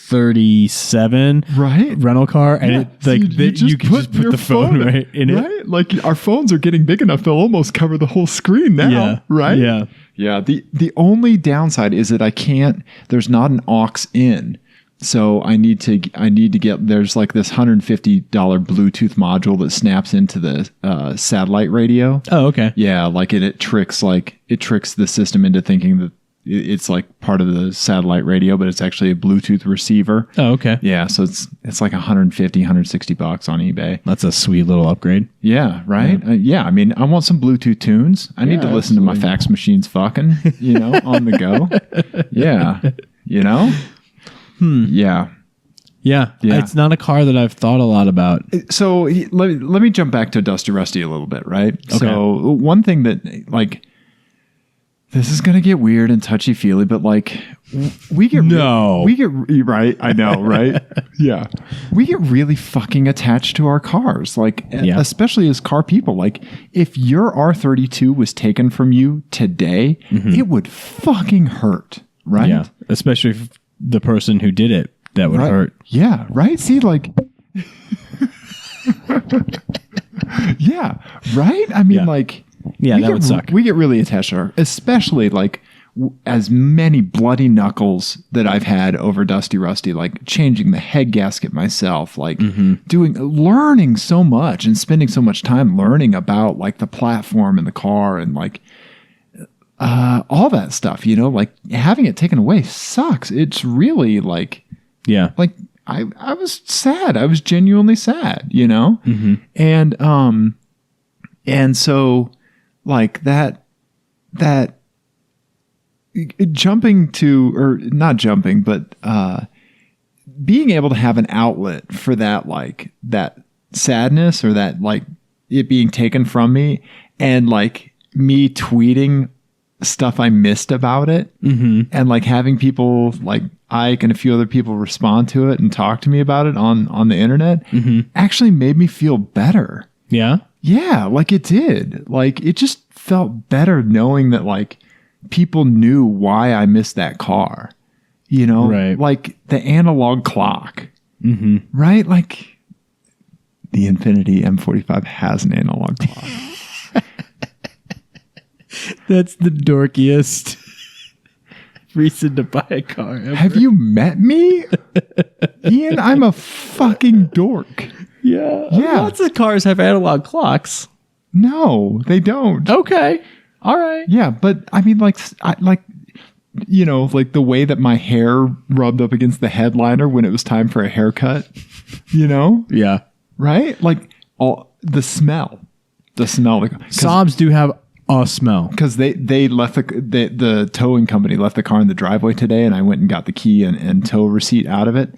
G37 Right. rental car, and it, So like you can just put your the phone right in it. Right? Like our phones are getting big enough; they'll almost cover the whole screen now. Yeah. Right. Yeah. Yeah. The only downside is that I can't. There's not an aux in So I need to get, there's like this $150 Bluetooth module that snaps into the satellite radio. Oh, okay. Yeah, like it tricks the system into thinking that it's like part of the satellite radio, but it's actually a Bluetooth receiver. Oh, okay. Yeah, so it's like $160 on eBay. That's a sweet little upgrade. Yeah, right? Yeah, I mean, I want some Bluetooth tunes. I need to listen to my fax machines fucking, on the go. Yeah, Yeah. Yeah. It's not a car that I've thought a lot about. So let me jump back to Dusty Rusty a little bit, right? Okay. So one thing that, like, this is going to get weird and touchy-feely, but, like, we get right? I know, right? Yeah. We get really fucking attached to our cars, like, especially as car people. Like, if your R32 was taken from you today, it would fucking hurt, right? Yeah. Especially if the person who did it, that would hurt. Yeah, right? See, like... yeah, right? I mean, like... Yeah, that would suck. We get really attached to her, especially like as many bloody knuckles that I've had over Dusty Rusty, like changing the head gasket myself, like learning so much and spending so much time learning about like the platform and the car and like all that stuff, like having it taken away sucks. It's really like, like I was sad. I was genuinely sad, and so, like that jumping to, or not jumping, but being able to have an outlet for that, like that sadness or that, like it being taken from me and like me tweeting stuff I missed about it and like having people like Ike and a few other people respond to it and talk to me about it on the internet actually made me feel better. Yeah. Yeah, like it did. Like it just felt better knowing that like people knew why I missed that car. Right. Like the analog clock. Right? Like the Infiniti M45 has an analog clock. That's the dorkiest reason to buy a car ever. Have you met me? Ian, I'm a fucking dork. Yeah. Yeah. Lots of cars have analog clocks. No, they don't. Okay. All right. Yeah, but I mean, like, like the way that my hair rubbed up against the headliner when it was time for a haircut, Yeah. Right? Like the smell. Saabs do have a smell. Because they left the towing company left the car in the driveway today, and I went and got the key and tow receipt out of it,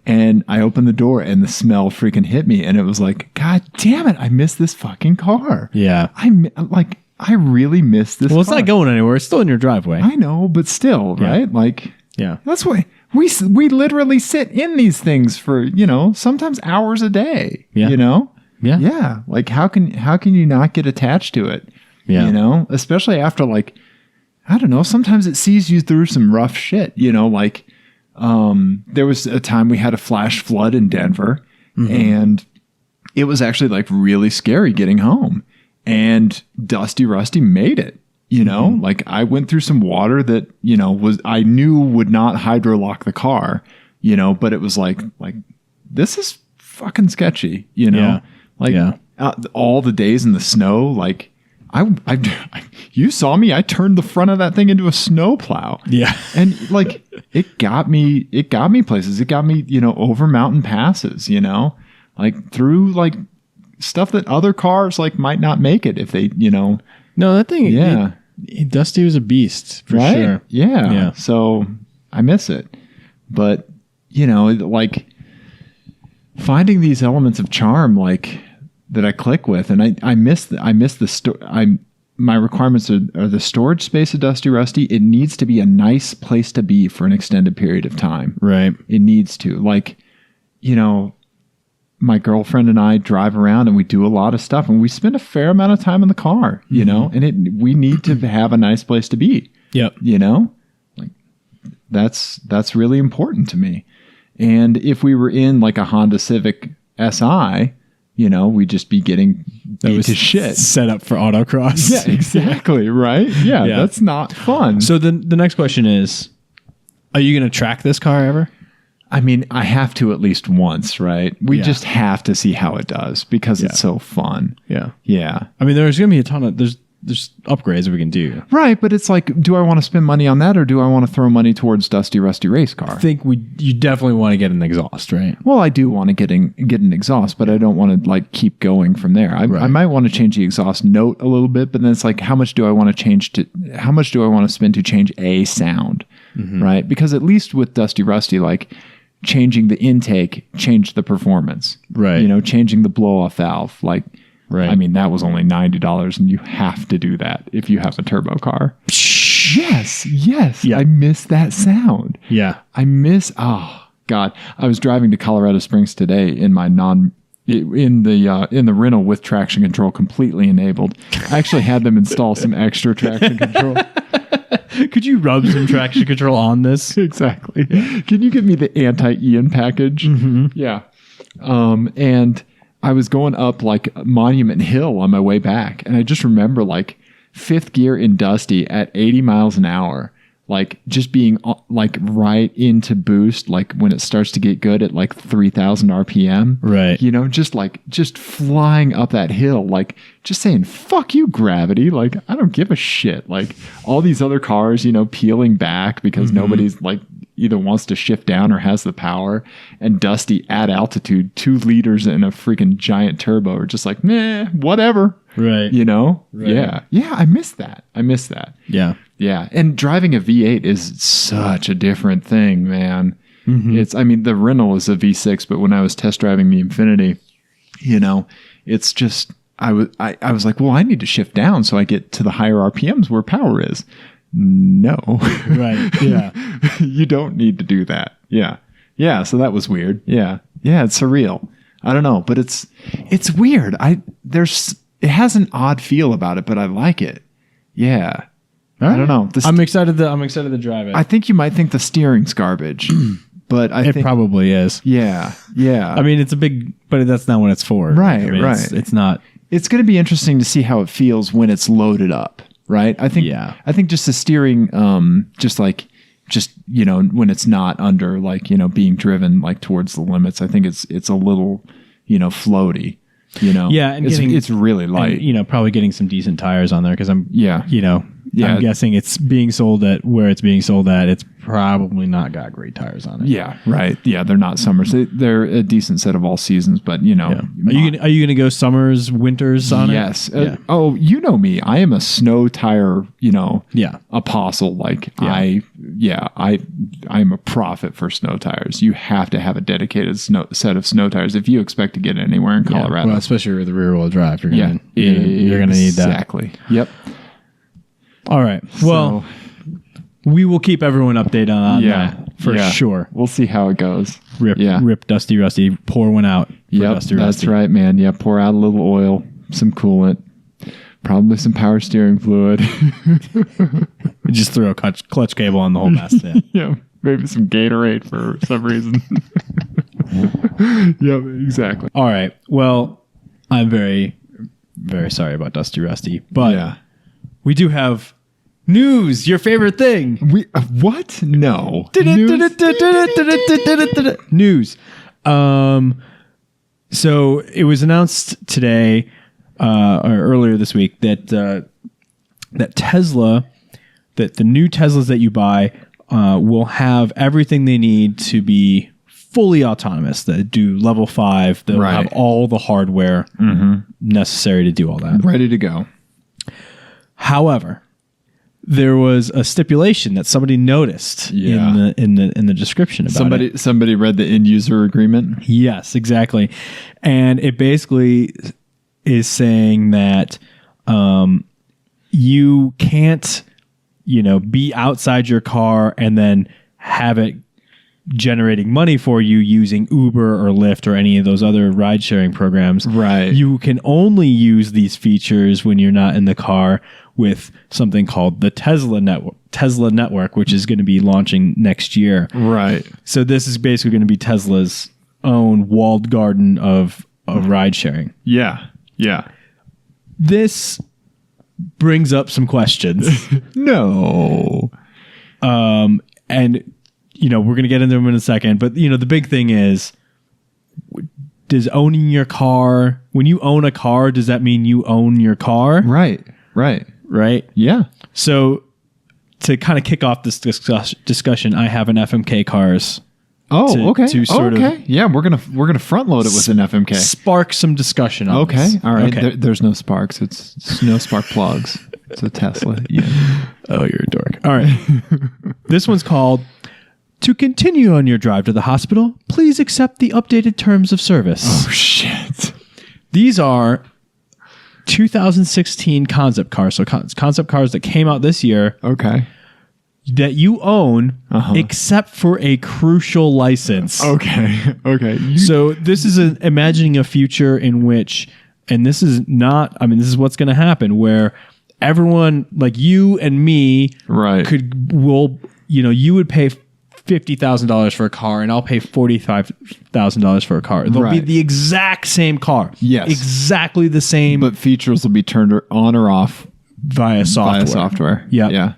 and I opened the door and the smell freaking hit me, and it was like, God damn it, I miss this fucking car. Yeah, I really miss this. Well, it's car. not going anywhere. It's still in your driveway. I know, but still, right? Like, yeah, that's why we literally sit in these things for sometimes hours a day. Yeah, yeah. Like how can you not get attached to it? Yeah. Especially after like, I don't know, sometimes it sees you through some rough shit, like, there was a time we had a flash flood in Denver and it was actually like really scary getting home, and Dusty Rusty made it, like I went through some water that, I knew would not hydrolock the car, but it was like, this is fucking sketchy, all the days in the snow, like, you saw me. I turned the front of that thing into a snowplow. Yeah. And like, it got me places. It got me, over mountain passes, like through like stuff that other cars like might not make it if they, No, that thing. Yeah. Dusty was a beast for sure. Yeah. So I miss it, but like finding these elements of charm, like, that I click with, and I miss the my requirements are the storage space of Dusty Rusty. It needs to be a nice place to be for an extended period of time. Right. It needs to, like, my girlfriend and I drive around and we do a lot of stuff, and we spend a fair amount of time in the car, and we need to have a nice place to be. Yep. Like that's really important to me. And if we were in like a Honda Civic SI, we'd just be getting beat to shit. Set up for autocross. Yeah, exactly. Right? Yeah, that's not fun. So the next question is, are you going to track this car ever? I mean, I have to at least once, right? We just have to see how it does because it's so fun. Yeah. Yeah. I mean, there's going to be a ton of there's upgrades we can do. Right, but it's like, do I want to spend money on that or do I want to throw money towards Dusty Rusty Race Car? I think you definitely want to get an exhaust, right? Well, I do want to get an exhaust, but I don't want to like keep going from there. I might want to change the exhaust note a little bit, but then it's like, how much do I want to spend to change a sound, right? Because at least with Dusty Rusty, like changing the intake changed the performance, right? You know, changing the blow off valve, like. Right. I mean, that was only $90, and you have to do that if you have a turbo car. Yes. Yeah. I miss that sound. Yeah. Oh, God. I was driving to Colorado Springs today in my in the rental with traction control completely enabled. I actually had them install some extra traction control. Could you rub some traction control on this? Exactly. Yeah. Can you give me the anti-Ian package? Mm-hmm. Yeah. And I was going up like Monument Hill on my way back. And I just remember like fifth gear in Dusty at 80 miles an hour, like just being like right into boost, like when it starts to get good at like 3,000 RPM. Right. You know, just flying up that hill, like just saying, fuck you, gravity. Like, I don't give a shit. Like all these other cars, you know, peeling back because nobody's like, either wants to shift down or has the power, and Dusty at altitude, 2 liters in a freaking giant turbo are just like, meh, whatever. Right. You know? Right. Yeah. Yeah. I miss that. Yeah. Yeah. And driving a V8 is such a different thing, man. I mean, the rental is a V6, but when I was test driving the Infinity, you know, it's just, I was like, well, I need to shift down so I get to the higher RPMs where power is. No. Right. Yeah. You don't need to do that. Yeah. Yeah. So that was weird. Yeah. Yeah. It's surreal. I don't know, but it's weird. It has an odd feel about it, but I like it. Yeah. Right. I don't know. I'm excited to drive it. I think you might think the steering's garbage, but I think it probably is. Yeah. Yeah. I mean, it's a big, but that's not what it's for. Right. I mean, right. It's not. It's going to be interesting to see how it feels when it's loaded up. Right. I think just the steering, just, you know, when it's not under like, you know, being driven like towards the limits, I think it's a little, you know, floaty, you know. Yeah. And it's really light. And, you know, probably getting some decent tires on there because I'm guessing it's being sold at where it's being sold at. It's probably not got great tires on it. Yeah. Right. Yeah. They're not summers. They're a decent set of all seasons, but you know, Are you going to go summers, winters on it? Yes. Oh, you know me. I am a snow tire, you know, apostle. Like I'm a prophet for snow tires. You have to have a dedicated set of snow tires if you expect to get anywhere in Colorado. Well, especially with the rear wheel drive, you're going to need that. Exactly. Yep. All right. Well, we will keep everyone updated on that for sure. We'll see how it goes. Rip Dusty Rusty. Pour one out. Dusty Rusty. That's right, man. Yeah, pour out a little oil, some coolant, probably some power steering fluid. Just throw a clutch cable on the whole mess. Yeah, maybe some Gatorade for some reason. Yeah, exactly. All right. Well, I'm very, very sorry about Dusty Rusty, but we do have news, your favorite thing. What? No. News. So it was announced today, or earlier this week, that Tesla, that the new Teslas that you buy will have everything they need to be fully autonomous. That do level 5. They'll have all the hardware necessary to do all that. Ready to go. However, there was a stipulation that somebody noticed in the description about it. Somebody read the end user agreement. Yes, exactly, and it basically is saying that you can't, you know, be outside your car and then have it generating money for you using Uber or Lyft or any of those other ride sharing programs. Right. You can only use these features when you're not in the car with something called the Tesla Network, which is going to be launching next year. Right. So this is basically going to be Tesla's own walled garden of ride sharing. Yeah. Yeah. This brings up some questions. No. And we're going to get into them in a second, but the big thing is, does owning your car, when you own a car, does that mean you own your car? Right. Yeah. So to kind of kick off this discussion, I have an FMK cars. Okay. To sort of yeah, we're gonna front load it with an FMK. Spark some discussion on this. All right. Okay. There's no sparks. It's no spark plugs. It's a Tesla. Yeah. Oh, you're a dork. All right. This one's called "To continue on your drive to the hospital, please accept the updated terms of service." Oh shit. These are 2016 concept cars. So concept cars that came out this year. Okay. That you own, except for a crucial license. Okay. So this is imagining a future in which, and this is not, this is what's going to happen, where everyone like you and me you would pay $50,000 for a car and I'll pay $45,000 for a car. They'll be the exact same car. Yes. Exactly the same. But features will be turned on or off via software. Yeah.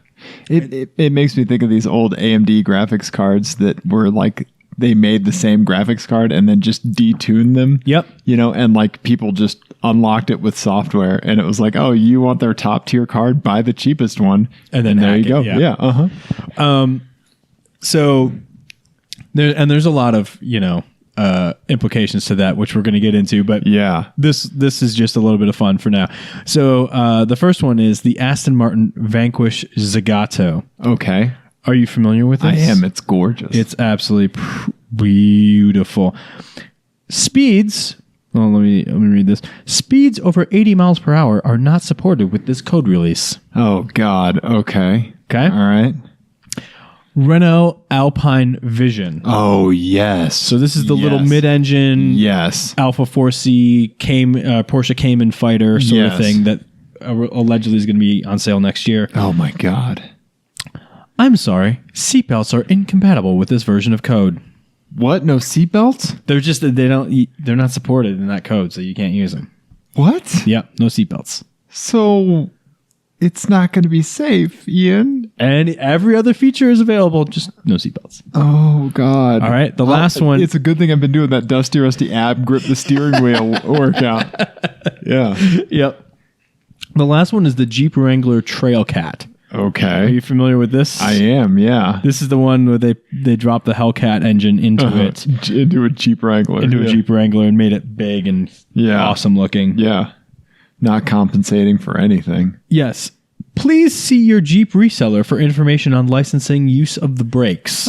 It makes me think of these old AMD graphics cards that were like, they made the same graphics card and then just detuned them. Yep. And like people just unlocked it with software and it was like, oh, you want their top tier card? Buy the cheapest one. And then there you go. Yeah. So there's a lot of, implications to that, which we're going to get into, but this is just a little bit of fun for now. So the first one is the Aston Martin Vanquish Zagato. Okay. Are you familiar with this? I am. It's gorgeous. It's absolutely beautiful. Speeds. Well, let me read this. Speeds over 80 miles per hour are not supported with this code release. Oh God. Okay. All right. Renault Alpine Vision. Oh yes. So this is the little mid-engine. Yes. Alpha 4C Porsche Cayman fighter sort of thing that allegedly is going to be on sale next year. Oh my God. I'm sorry. Seatbelts are incompatible with this version of code. What? No seatbelts? They're not supported in that code, so you can't use them. What? Yep. No seatbelts. So it's not going to be safe, Ian. And every other feature is available, just no seatbelts. Oh, God. All right, the last one. It's a good thing I've been doing that dusty, rusty ab grip the steering wheel workout. Yeah. Yep. The last one is the Jeep Wrangler Trailcat. Okay. Are you familiar with this? I am, yeah. This is the one where they dropped the Hellcat engine into it. Into a Jeep Wrangler. Into a Jeep Wrangler and made it big and awesome looking. Yeah. Not compensating for anything. Yes. Please see your Jeep reseller for information on licensing use of the brakes.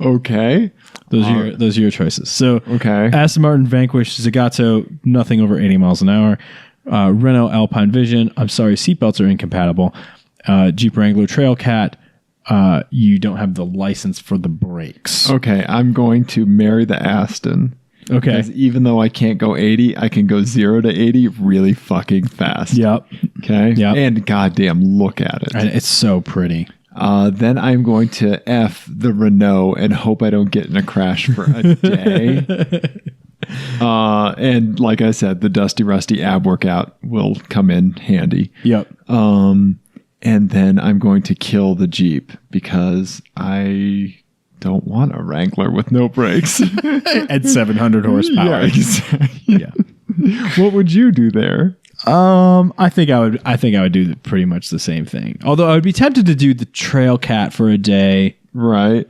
Okay. Those are your choices. So, okay. Aston Martin Vanquish Zagato, nothing over 80 miles an hour. Renault Alpine Vision, I'm sorry, seatbelts are incompatible. Jeep Wrangler Trailcat, you don't have the license for the brakes. Okay, I'm going to marry the Aston. Okay. Because even though I can't go 80, I can go 0 to 80 really fucking fast. Yep. Okay. Yep. And goddamn, look at it. And it's so pretty. Then I'm going to F the Renault and hope I don't get in a crash for a day. And like I said, the dusty, rusty ab workout will come in handy. Yep. And then I'm going to kill the Jeep because I don't want a Wrangler with no brakes at 700 horsepower. Yeah, exactly. Yeah. What would you do there? I think I would do pretty much the same thing. Although I would be tempted to do the Trailcat for a day, right?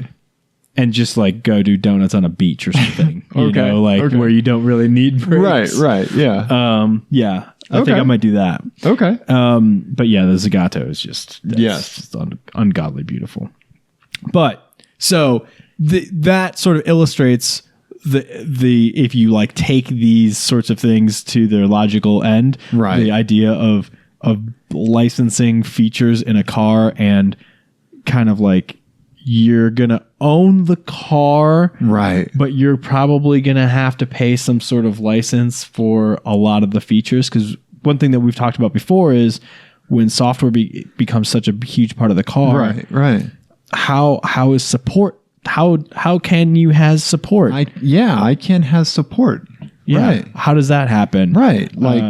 And just like go do donuts on a beach or something. Okay. Where you don't really need brakes. Right. Yeah. Yeah. I think I might do that. Okay. But yeah, the Zagato is just ungodly beautiful. But so that sort of illustrates the if you like take these sorts of things to their logical end, right? The idea of licensing features in a car and kind of like you're gonna own the car, right? But you're probably gonna have to pay some sort of license for a lot of the features, because one thing that we've talked about before is when software becomes such a huge part of the car, right? How is support? How can you have support? I can have support. Yeah. Right. How does that happen? Right. Like,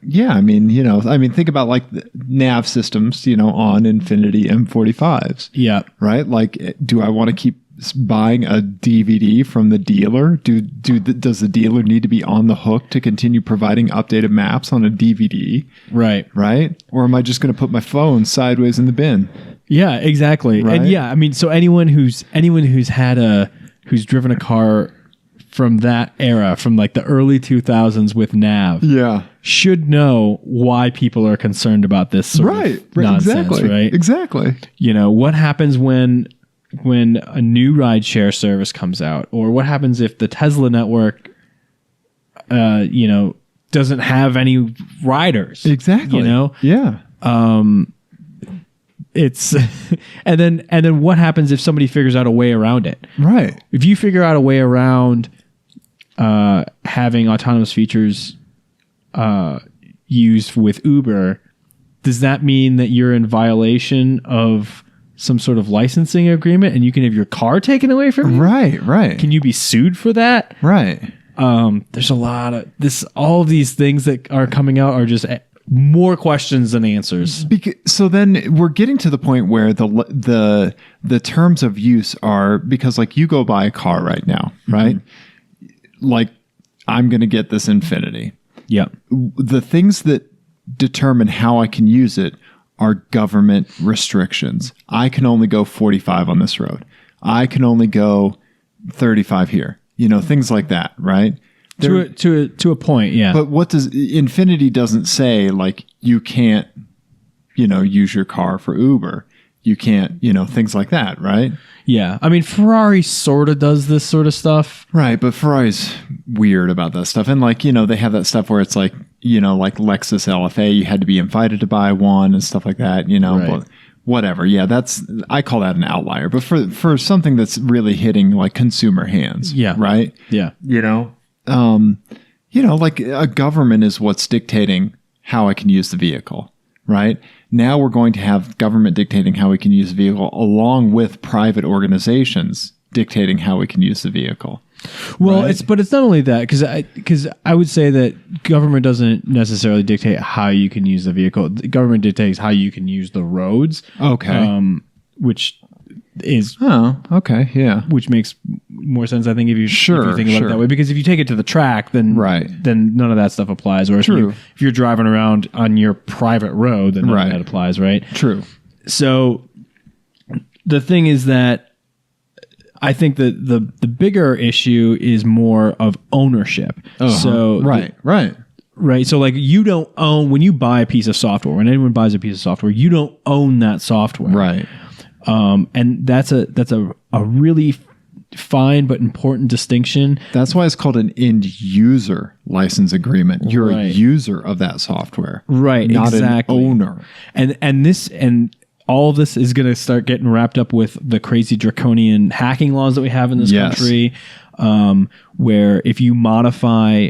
yeah, I mean, think about like the nav systems, on Infinity M45s. Yeah. Right. Like, do I want to keep buying a DVD from the dealer? Does the dealer need to be on the hook to continue providing updated maps on a DVD? Right. Right. Or am I just going to put my phone sideways in the bin? Yeah, exactly. Right? And yeah, I mean, so anyone who's who's driven a car from that era, from like the early 2000s with nav, Yeah. should know why people are concerned about this sort of nonsense, exactly. right? Exactly. What happens when a new rideshare service comes out, or what happens if the Tesla network, doesn't have any riders? Exactly. Yeah. It's and then what happens if somebody figures out a way around it? Right. If you figure out a way around having autonomous features used with Uber, does that mean that you're in violation of some sort of licensing agreement and you can have your car taken away from you? Right. Can you be sued for that? Right. There's a lot of this. All of these things that are coming out are just more questions than answers. So then we're getting to the point where the terms of use are, because like you go buy a car right now, right? Like, I'm going to get this Infinity. Yeah. The things that determine how I can use it are government restrictions. I can only go 45 on this road. I can only go 35 here. Things like that, right? To a point, yeah. But what does Infinity doesn't say, like, you can't, use your car for Uber. You can't, things like that, right? Yeah. I mean, Ferrari sort of does this sort of stuff. Right, but Ferrari's weird about that stuff. And like, they have that stuff where it's like, like Lexus LFA, you had to be invited to buy one and stuff like that, Right. But whatever. Yeah, I call that an outlier. But for something that's really hitting like consumer hands, yeah. Right? Yeah. Like a government is what's dictating how I can use the vehicle, right? Now we're going to have government dictating how we can use the vehicle along with private organizations dictating how we can use the vehicle. Well, right? it's not only that, because I would say that government doesn't necessarily dictate how you can use the vehicle. The government dictates how you can use the roads. Okay. Which is okay, yeah. Which makes more sense, I think, if you think about it that way. Because if you take it to the track, then none of that stuff applies. Or if you're driving around on your private road, then none of that applies, right? True. So the thing is that I think that the bigger issue is more of ownership. So right. So like, you don't own, when you buy a piece of software, when anyone buys a piece of software, you don't own that software. Right. And that's a really fine but important distinction. That's why it's called an end user license agreement. You're a user of that software. Right. Not exactly. an owner. And all of this is going to start getting wrapped up with the crazy draconian hacking laws that we have in this country, where if you modify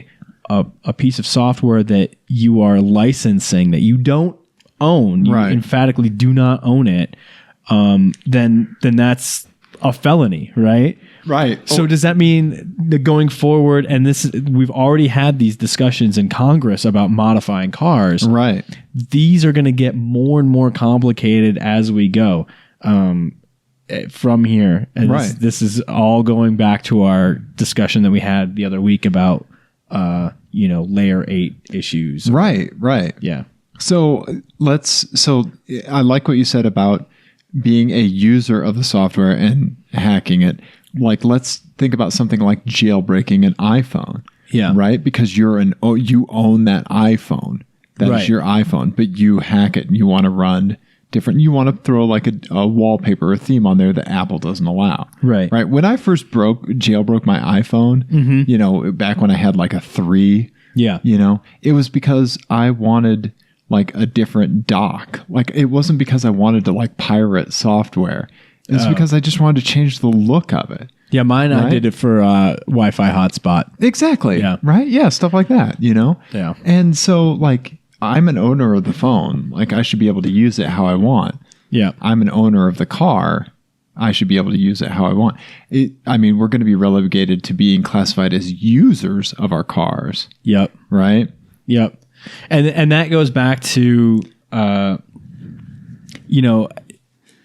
a piece of software that you are licensing, that you don't own, you emphatically do not own it, then that's a felony, right? Right. So does that mean that going forward, and we've already had these discussions in Congress about modifying cars. Right. These are going to get more and more complicated as we go from here. And this is all going back to our discussion that we had the other week about, layer 8 issues. Right. Yeah. So I like what you said about being a user of the software and hacking it. Like, let's think about something like jailbreaking an iPhone. Yeah. Right? Because you own that iPhone. That is your iPhone, but you hack it and you want to run different. You want to throw like a wallpaper or theme on there that Apple doesn't allow. Right. Right. When I first jailbroke my iPhone, back when I had like a 3, it was because I wanted like a different dock. Like, it wasn't because I wanted to like pirate software. It's because I just wanted to change the look of it. Yeah, mine, I did it for Wi-Fi hotspot. Exactly. Yeah. Right? Yeah, stuff like that, Yeah. And so, like, I'm an owner of the phone. Like, I should be able to use it how I want. Yeah. I'm an owner of the car. I should be able to use it how I want. I mean, we're going to be relegated to being classified as users of our cars. Yep. Right? Yep. And that goes back to,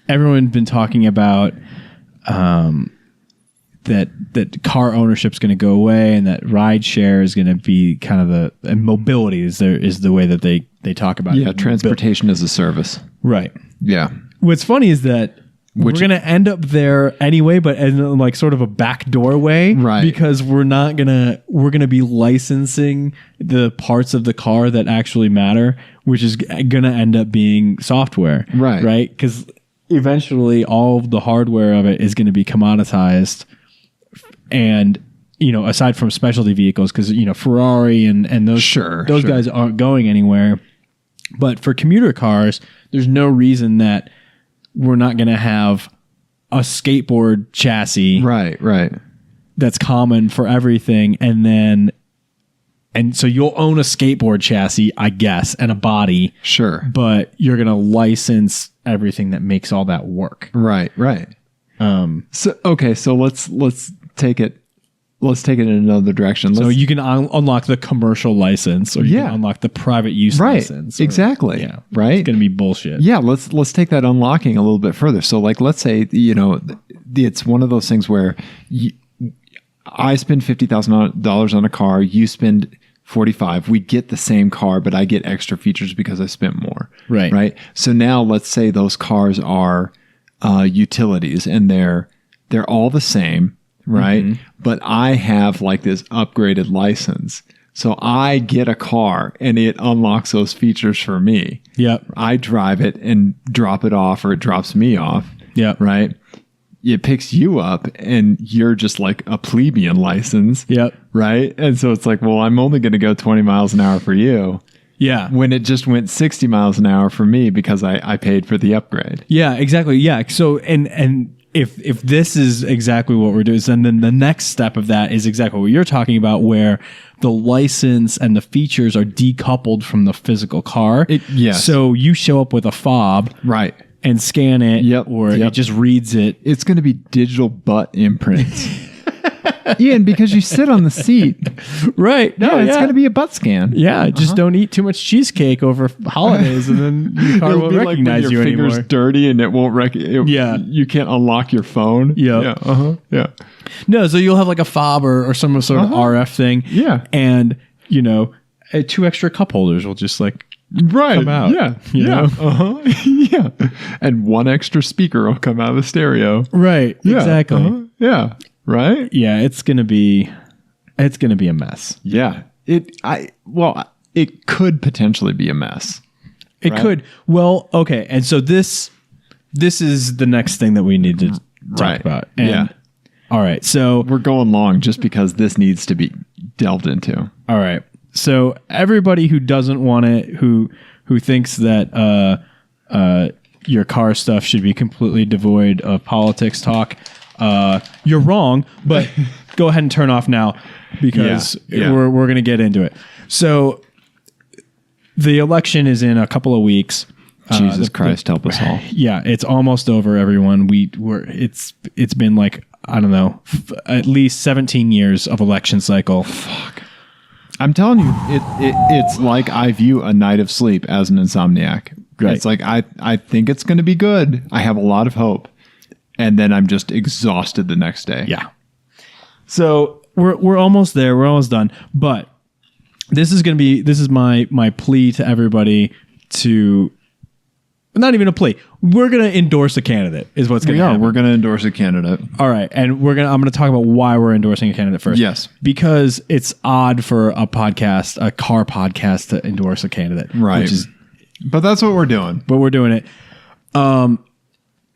everyone's been talking about that car ownership is going to go away, and that ride share is going to be kind of and mobility is the way that they talk about it. Yeah, transportation as a service. Right. Yeah. What's funny is that we're going to end up there anyway, but in like sort of a back doorway, right? Because we're going to be licensing the parts of the car that actually matter, which is going to end up being software, right? Right? Because eventually all of the hardware of it is going to be commoditized, and aside from specialty vehicles, because Ferrari and those guys aren't going anywhere, but for commuter cars, there's no reason that we're not going to have a skateboard chassis. Right. That's common for everything. And so you'll own a skateboard chassis, I guess, and a body. Sure. But you're going to license everything that makes all that work. Right. So let's take it. Let's take it in another direction. So you can unlock the commercial license, or you can unlock the private use license. Exactly. Yeah. Right. It's going to be bullshit. Yeah. Let's take that unlocking a little bit further. So like, let's say, it's one of those things where I spend $50,000 on a car. You spend 45. We get the same car, but I get extra features because I spent more. Right. Right. So now let's say those cars are utilities, and they're all the same. Right. Mm-hmm. But I have like this upgraded license. So I get a car and it unlocks those features for me. Yep. I drive it and drop it off, or it drops me off. Yep. Right. It picks you up and you're just like a plebeian license. Yep. Right. And so it's like, well, I'm only going to go 20 miles an hour for you. Yeah. When it just went 60 miles an hour for me because I paid for the upgrade. Yeah, exactly. Yeah. So, and if this is exactly what we're doing, then the next step of that is exactly what you're talking about, where the license and the features are decoupled from the physical car. Yes. So you show up with a fob. Right. And scan it. Yep. Or it just reads it. It's going to be digital butt imprints. Ian, because you sit on the seat. Right. No, it's going to be a butt scan. Yeah. Just don't eat too much cheesecake over holidays, and then your car won't recognize like you anymore. Your finger's dirty and it won't you can't unlock your phone. Yep. Yeah. Yeah. No, so you'll have like a fob or some sort of RF thing. Yeah. And, 2 extra cup holders will just like come out. Yeah. Yeah. And 1 extra speaker will come out of the stereo. Right. Yeah. Exactly. Yeah. Right? Yeah, it's gonna be a mess. Yeah. It could potentially be a mess. It could. Well, okay. And so this is the next thing that we need to talk about. And, all right. So we're going long just because this needs to be delved into. All right. So everybody who doesn't want it, who thinks that your car stuff should be completely devoid of politics talk, you're wrong, but go ahead and turn off now, because we're going to get into it. So the election is in a couple of weeks. Jesus Christ, help us all. Yeah, it's almost over, everyone. It's been like, I don't know, at least 17 years of election cycle. Fuck. I'm telling you, it's like I view a night of sleep as an insomniac. Right. It's like I think it's going to be good. I have a lot of hope. And then I'm just exhausted the next day. Yeah. So we're almost there. We're almost done. But this is my plea to everybody to, not even a plea. We're going to endorse a candidate is what's going to happen. We're going to endorse a candidate. All right. And I'm going to talk about why we're endorsing a candidate first. Yes. Because it's odd for a car podcast to endorse a candidate. Right. But that's what we're doing. But we're doing it.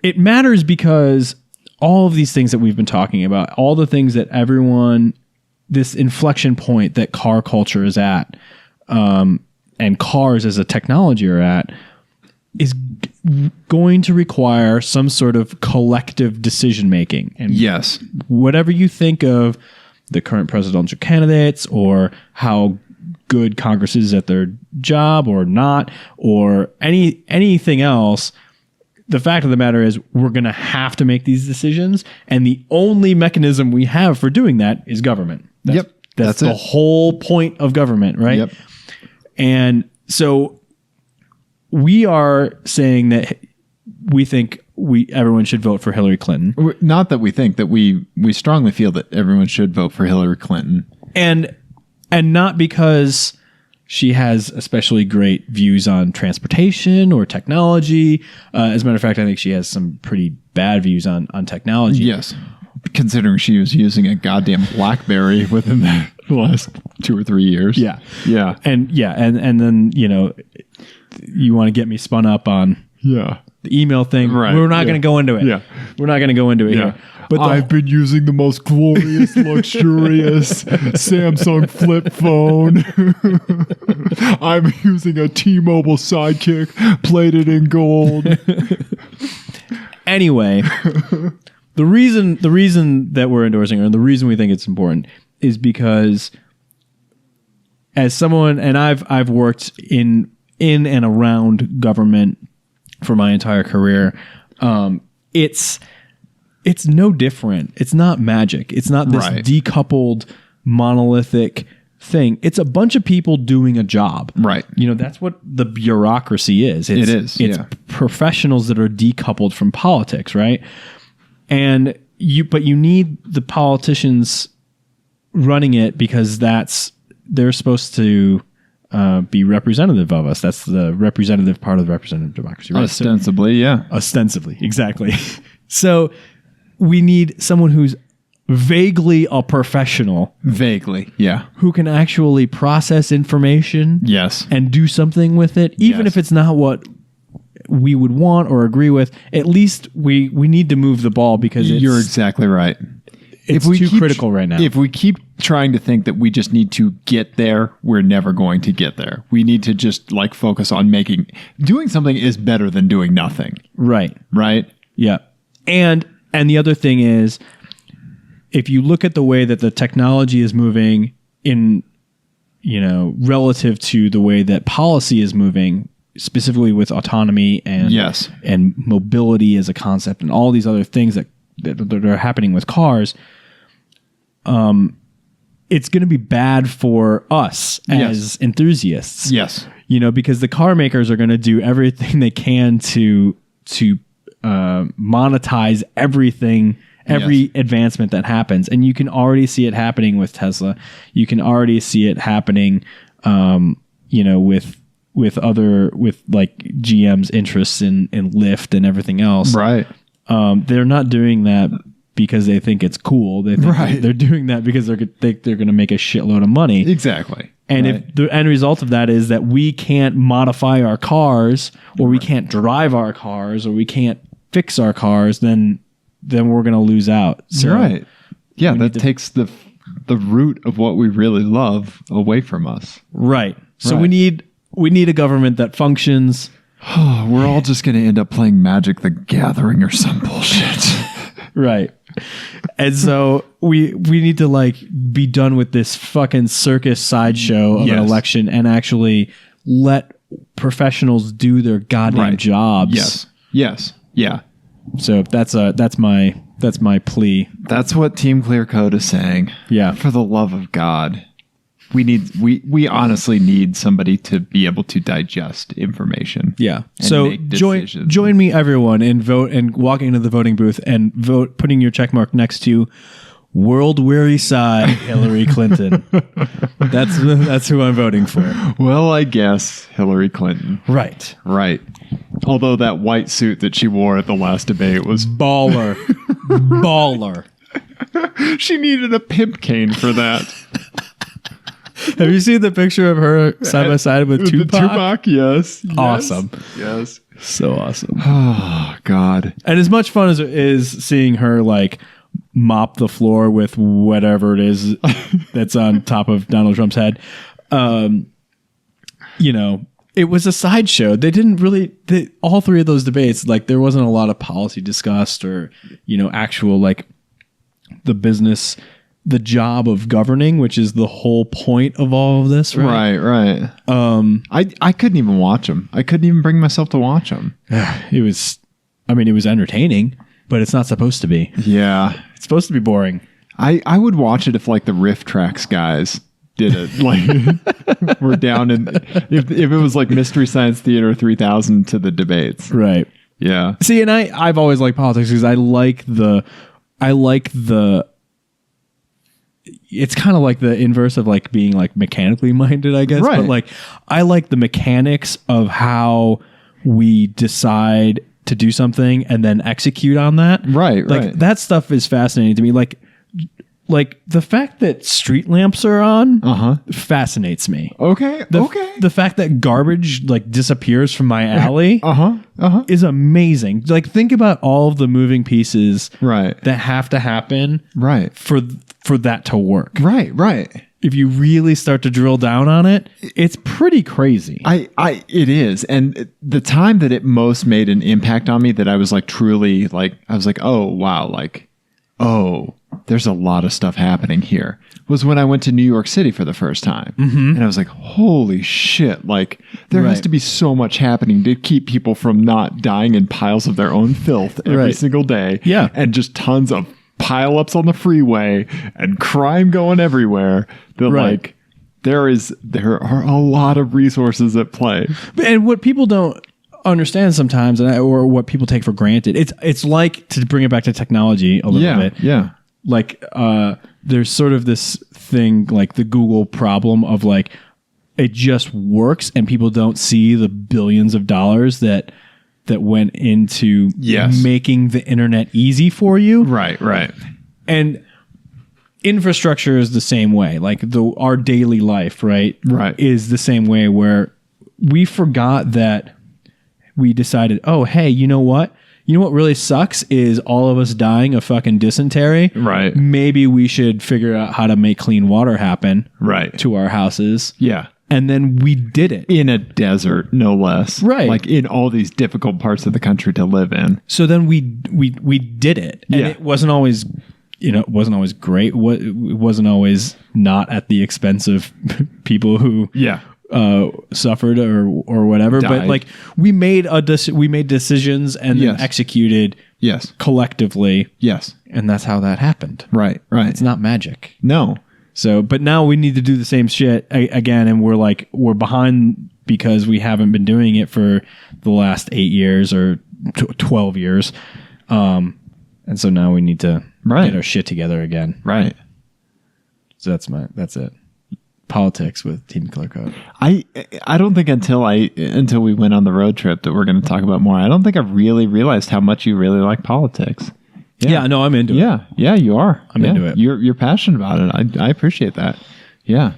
It matters because all of these things that we've been talking about, all the things that this inflection point that car culture is at, and cars as a technology are at, is going to require some sort of collective decision making. And yes, whatever you think of the current presidential candidates, or how good Congress is at their job or not, or anything else, the fact of the matter is we're going to have to make these decisions. And the only mechanism we have for doing that is government. That's the whole point of government, right? Yep. And so we are saying that we think everyone should vote for Hillary Clinton. Not that we think, that we strongly feel that everyone should vote for Hillary Clinton. And not because she has especially great views on transportation or technology. As a matter of fact, I think she has some pretty bad views on technology. Yes. Considering she was using a goddamn BlackBerry within the last 2 or 3 years. Yeah. Yeah. And then, you want to get me spun up on the email thing. Right. We're not going to go into it. Yeah. We're not going to go into it here. But I've been using the most glorious, luxurious Samsung flip phone. I'm using a T-Mobile Sidekick plated in gold. Anyway, the reason that we're endorsing her and the reason we think it's important is because as someone, and I've worked in and around government for my entire career, it's no different. It's not magic. It's not this decoupled monolithic thing. It's a bunch of people doing a job. Right. That's what the bureaucracy is. It's professionals that are decoupled from politics, right? And you need the politicians running it because they're supposed to be representative of us. That's the representative part of the representative democracy, right? Ostensibly, Ostensibly, exactly. So we need someone who's vaguely a professional. Vaguely, yeah. Who can actually process information. Yes. And do something with it. Even if it's not what we would want or agree with, at least we need to move the ball because you're exactly right. It's too critical right now. If we keep trying to think that we just need to get there, we're never going to get there. We need to just focus on doing something is better than doing nothing. Right. Right? Yeah. And the other thing is, if you look at the way that the technology is moving in, relative to the way that policy is moving, specifically with autonomy and mobility as a concept and all these other things that are happening with cars, it's going to be bad for us as enthusiasts. Yes. Because the car makers are going to do everything they can to monetize everyth every advancement that happens. And you can already see it happening with Tesla. You can already see it happening, with GM's interests in Lyft and everything else. Right. They're not doing that because they think it's cool. They think they're doing that because they're going to make a shitload of money. Exactly. And if the end result of that is that we can't modify our cars, or we can't drive our cars, or we can't fix our cars, then we're going to lose out. So yeah, that takes the root of what we really love away from us. Right. So we need a government that functions. We're all just going to end up playing Magic the Gathering or some bullshit. Right. And so we need to be done with this fucking circus sideshow of an election and actually let professionals do their goddamn jobs. Yes. Yeah. So that's my plea. That's what TeamClearCoat is saying. Yeah. For the love of God. We honestly need somebody to be able to digest information. Yeah. So join me, everyone, and vote and walk into the voting booth and vote, putting your check mark next to world weary side Hillary Clinton. That's who I'm voting for. Well, I guess Hillary Clinton. Right. Although that white suit that she wore at the last debate was baller. She needed a pimp cane for that. Have you seen the picture of her side by side with Tupac? Tupac, yes. Awesome. Yes. So awesome. Oh, God. And as much fun as it is seeing her mop the floor with whatever it is that's on top of Donald Trump's head, it was a sideshow. They didn't really, all three of those debates, there wasn't a lot of policy discussed or, actual the business, the job of governing, which is the whole point of all of this, right? Right. I couldn't even watch them. I couldn't even bring myself to watch them. It was I mean, it was entertaining, but it's not supposed to be. Yeah. It's supposed to be boring. I would watch it if like the Riff Tracks guys did it. Like we're down in if it was like Mystery Science Theater 3000 to the debates. Right. Yeah. See, and I've always liked politics because I like the it's kind of like the inverse of like being like mechanically minded, I guess. Right. But like I like the mechanics of how we decide to do something and then execute on that. Right. Like right. that stuff is fascinating to me. Like the fact that street lamps are on fascinates me. Okay. The fact that garbage like disappears from my alley is amazing. Like think about all of the moving pieces Right. that have to happen Right. for that to work. Right. Right. If you really start to drill down on it, it's pretty crazy. It is. And the time that it most made an impact on me that I was like truly like, I was like, oh, wow. Like, oh, there's a lot of stuff happening here was when I went to New York City for the first time. Mm-hmm. And I was like, holy shit. Like there has to be so much happening to keep people from not dying in piles of their own filth every single day. Yeah. And just tons of pile-ups on the freeway and crime going everywhere. That like there are a lot of resources at play. And what people don't understand sometimes, or what people take for granted, it's like, to bring it back to technology a little bit. Yeah. Like there's sort of this thing like the Google problem of like it just works and people don't see the billions of dollars that went into making the internet easy for you. Right. And infrastructure is the same way. Like our daily life, right, is the same way, where we forgot that we decided, oh, hey, you know what? You know what really sucks is all of us dying of fucking dysentery. Right. Maybe we should figure out how to make clean water happen. Right. To our houses. Yeah. And then we did it. In a desert, no less. Right. Like in all these difficult parts of the country to live in. So then we did it. And it wasn't always, it wasn't always great. It wasn't always not at the expense of people who suffered or whatever. Died. But like we made decisions and then executed collectively. Yes. And that's how that happened. Right. It's not magic. No. So, but now we need to do the same shit again, and we're behind because we haven't been doing it for the last 8 years or 12 years, and so now we need to get our shit together again. Right. So that's it. Politics with TeamClearCoat. I don't think until we went on the road trip that we're going to talk about more. I don't think I really realized how much you really like politics. Yeah, no, I'm into it. Yeah, you are. I'm into it. You're passionate about it. I appreciate that. Yeah.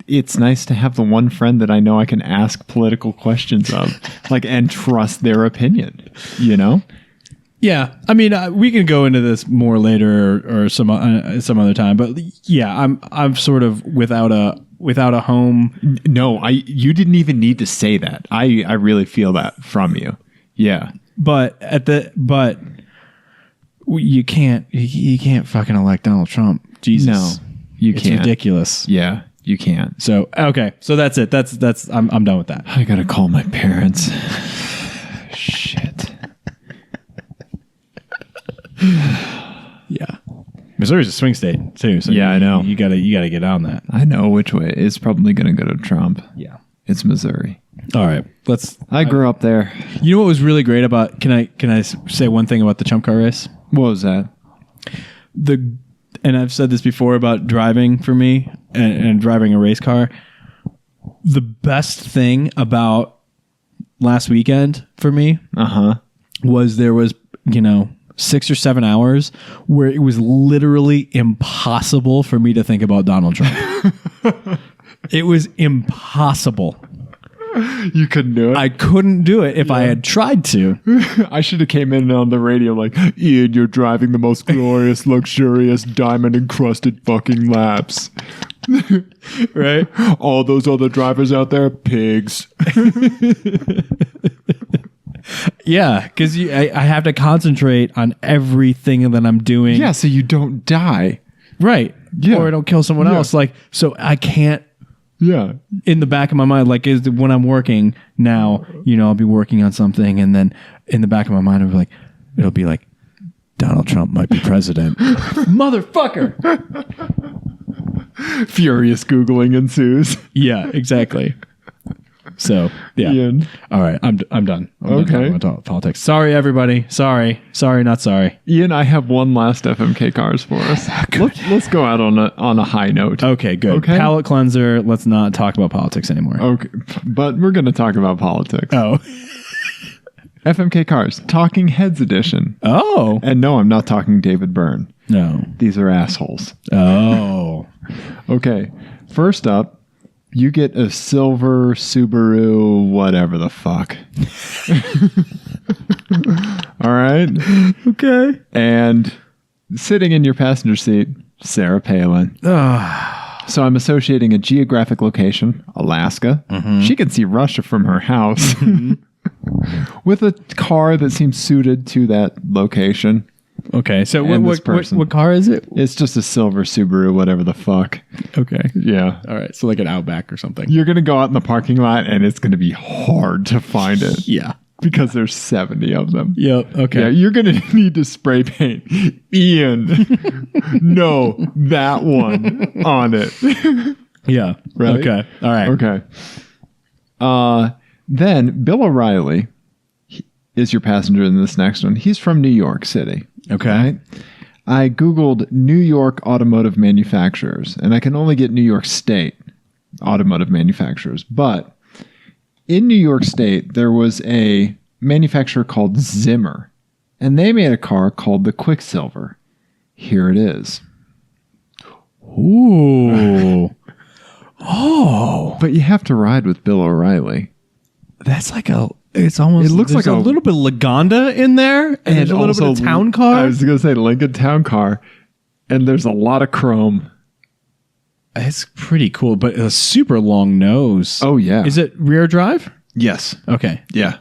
It's nice to have the one friend that I know I can ask political questions of, like, and trust their opinion, Yeah. I mean, we can go into this more later or some other time, but yeah, I'm sort of without a home. No, you didn't even need to say that. I really feel that from you. Yeah. But you can't fucking elect Donald Trump. Jesus. No, you can't. It's ridiculous. Yeah, you can't. So, okay. So that's it. That's I'm done with that. I got to call my parents. Shit. Yeah. Missouri's a swing state too. So I know. You gotta get on that. I know which way. It's probably going to go to Trump. Yeah. It's Missouri. All right. I grew up there. You know what was really great about, can I say one thing about the Chump Car race? What was that? And I've said this before about driving for me and driving a race car. The best thing about last weekend for me was there was, 6 or 7 hours where it was literally impossible for me to think about Donald Trump. It was impossible. You couldn't do it? I couldn't do it if I had tried to. I should have came in on the radio like, Ian, you're driving the most glorious, luxurious, diamond-encrusted fucking laps. Right? All those other drivers out there, pigs. Yeah, because I have to concentrate on everything that I'm doing. Yeah, so you don't die. Right. Yeah. Or I don't kill someone else. Like, so I can't. Yeah. In the back of my mind, like when I'm working now, I'll be working on something and then in the back of my mind, it'll be like, Donald Trump might be president. Motherfucker. Furious Googling ensues. Yeah, exactly. So, yeah. Ian. All right, I'm done. I'm done Okay. talking about politics. Sorry, everybody. Sorry, not sorry. Ian, I have one last FMK Cars for us. Let's go out on a high note. Okay, good. Okay. Palate cleanser. Let's not talk about politics anymore. Okay, but we're going to talk about politics. Oh. FMK Cars, Talking Heads Edition. Oh. And no, I'm not talking David Byrne. No. These are assholes. Oh. Okay, first up, you get a silver Subaru, whatever the fuck. All right. Okay. And sitting in your passenger seat, Sarah Palin. So I'm associating a geographic location, Alaska. She can see Russia from her house. With a car that seems suited to that location. Okay, so And this what person. car is it? It's just a silver Subaru, whatever the fuck. Okay. Yeah. All right, so like an Outback or something. You're going to go out in the parking lot and it's going to be hard to find it. Yeah. Because there's 70 of them. Yep. Okay. Yeah, you're going to need to spray paint Ian. No, that one on it. Yeah. Right? Okay. All right. Okay. Then Bill O'Reilly is your passenger in this next one. He's from New York City. Okay. Right? I Googled New York automotive manufacturers, and I can only get New York State automotive manufacturers. But in New York State, there was a manufacturer called Zimmer, and they made a car called the Quicksilver. Here it is. Ooh. Oh. But you have to ride with Bill O'Reilly. That's like it's almost, It looks there's like a little bit of Lagonda in there, and there's a little bit of town car. I was going to say Lincoln Town Car, and there's a lot of chrome. It's pretty cool, but a super long nose. Oh, yeah. Is it rear drive? Yes. Okay. Yeah. It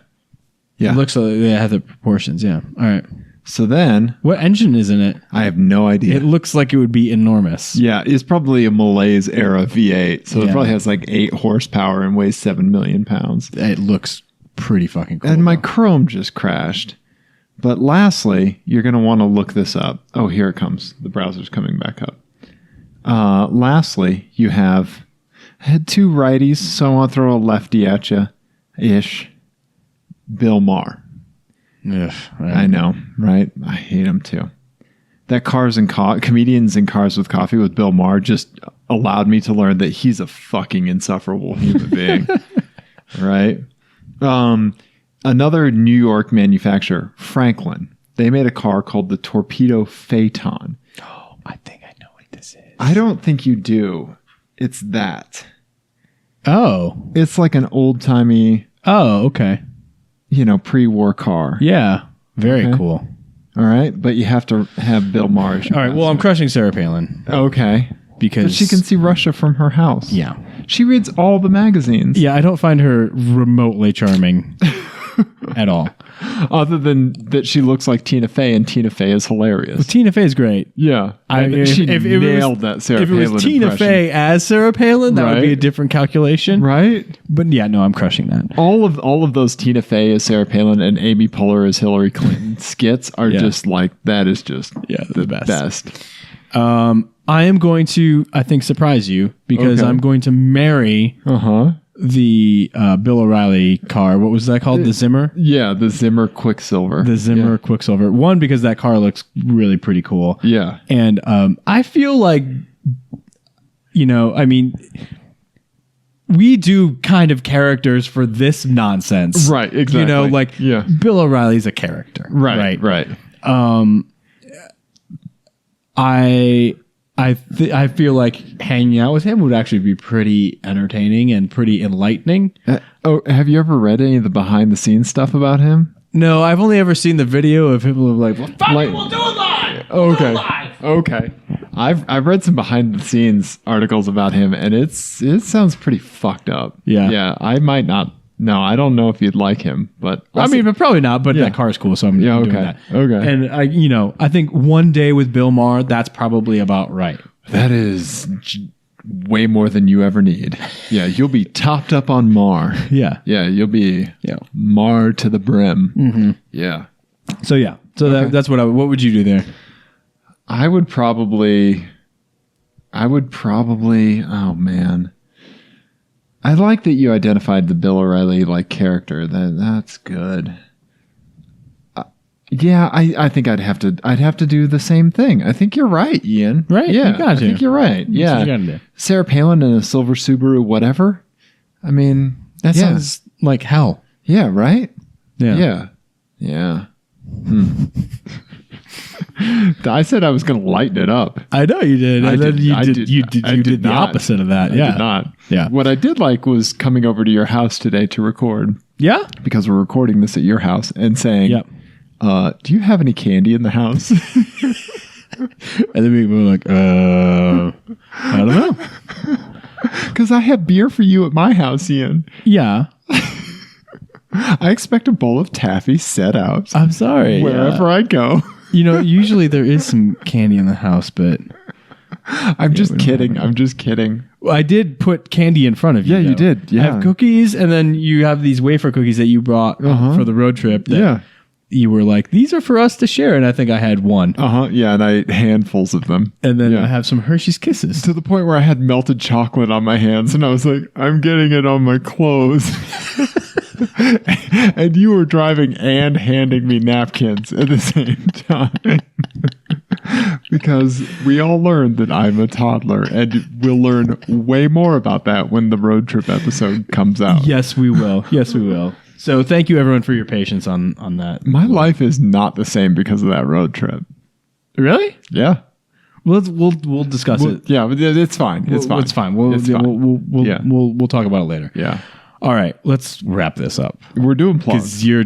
Yeah. looks like they have the proportions. Yeah. All right. So then, What engine is in it? I have no idea. It looks like it would be enormous. Yeah, it's probably a Malaise era V8. So it Yeah. probably has like 8 horsepower and weighs 7 million pounds. It looks pretty fucking cool. And my though. Chrome just crashed. But lastly, you're going to want to look this up. Oh, here it comes. The browser's coming back up. Lastly, I had 2 righties, so I want to throw a lefty at you ish. Bill Maher. Ugh, right. I know, right? I hate him too. That Comedians in Cars with Coffee with Bill Maher just allowed me to learn that he's a fucking insufferable human being. Right? Another New York manufacturer, Franklin. They made a car called the Torpedo Phaeton. Oh, I think I know what this is. I don't think you do. It's that. Oh. It's like an old-timey, Oh, okay. Pre-war car. Yeah. Very Okay. cool. All right? But you have to have Bill Maher as your All right. Well, I'm passenger. crushing Sarah Palin Okay. because But she can see Russia from her house. Yeah. She reads all the magazines. Yeah. I don't find her remotely charming at all. Other than that she looks like Tina Fey, and Tina Fey is hilarious. Tina Fey is great. Yeah. If She it nailed was, that Sarah If it Palin was Tina impression. Fey as Sarah Palin, that would be Right. a different calculation. Right? But yeah, no, I'm crushing that. All of those Tina Fey as Sarah Palin and Amy Poehler as Hillary Clinton skits are Yeah. just like, that is just The best. best. I am going to, I think, surprise you because Okay. I'm going to marry Uh-huh. the Bill O'Reilly car. What was that called? The Zimmer? Yeah, the Zimmer Quicksilver. The Zimmer Quicksilver. One, because that car looks really pretty cool. Yeah. And I feel like, we do kind of characters for this nonsense. Right, exactly. Yeah. Bill O'Reilly's a character. Right. I feel like hanging out with him would actually be pretty entertaining and pretty enlightening. Have you ever read any of the behind the scenes stuff about him? No, I've only ever seen the video of people who are like, well, fuck Like- it, we'll do it live. Okay. Okay. I've read some behind the scenes articles about him, and it sounds pretty fucked up. Yeah. Yeah. I might not. No, I don't know if you'd like him, but But probably not. But Yeah. that car is cool, so I'm Yeah, doing okay. that. Okay. And I think one day with Bill Maher, that's probably about right. that is way more than you ever need. Yeah, you'll be topped up on Mar. Yeah. Yeah, you'll be Mar to the brim. Mm-hmm. Yeah. So that's what would you do there? I would probably, oh man. I like that you identified the Bill O'Reilly like character. That's good. Yeah, I think I'd have to do the same thing. I think you're right, Ian. Right? Yeah, I think you're right. Yeah. What you gotta do. Sarah Palin in a silver Subaru, whatever. I mean, That sounds like hell. Yeah, right? Yeah. Yeah. I said I was going to lighten it up. I know you did. I did the not. opposite of that. I did not. Yeah. What I did like was coming over to your house today to record. Yeah. Because we're recording this at your house and saying, Yep. Do you have any candy in the house? And then we were like, I don't know. Because I have beer for you at my house, Ian. Yeah. I expect a bowl of taffy set out. I'm sorry. Wherever I go. Usually there is some candy in the house, but I'm just kidding. Well, I did put candy in front of you. Yeah, you did. Yeah. I have cookies, and then you have these wafer cookies that you brought for the road trip. That you were like, these are for us to share, and I think I had one. Yeah, and I ate handfuls of them. And then I have some Hershey's Kisses. To the point where I had melted chocolate on my hands, and I was like, I'm getting it on my clothes. And you were driving and handing me napkins at the same time. Because we all learned that I'm a toddler, and we'll learn way more about that when the road trip episode comes out. Yes, we will. Yes, we will. So thank you, everyone, for your patience on that. My life is not the same because of that road trip. Really? Yeah. We'll discuss it. Yeah, it's fine. It's fine. It's fine. We'll talk about it later. Yeah. All right, let's wrap this up. We're doing plugs. Because you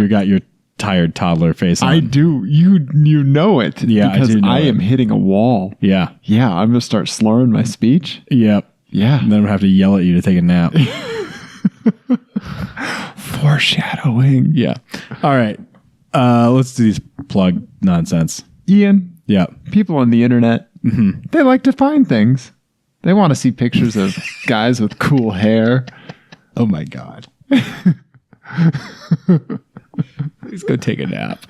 got your tired toddler face on. I do. You know it. Yeah, because I do know I it. am hitting a wall. Yeah. Yeah, I'm gonna start slurring my speech. Yep. Yeah. And then I'm gonna have to yell at you to take a nap. Foreshadowing. Yeah. All right. Let's do these plug nonsense. Ian. Yeah. People on the internet, they like to find things. They want to see pictures of guys with cool hair. Oh my God. Please go take a nap.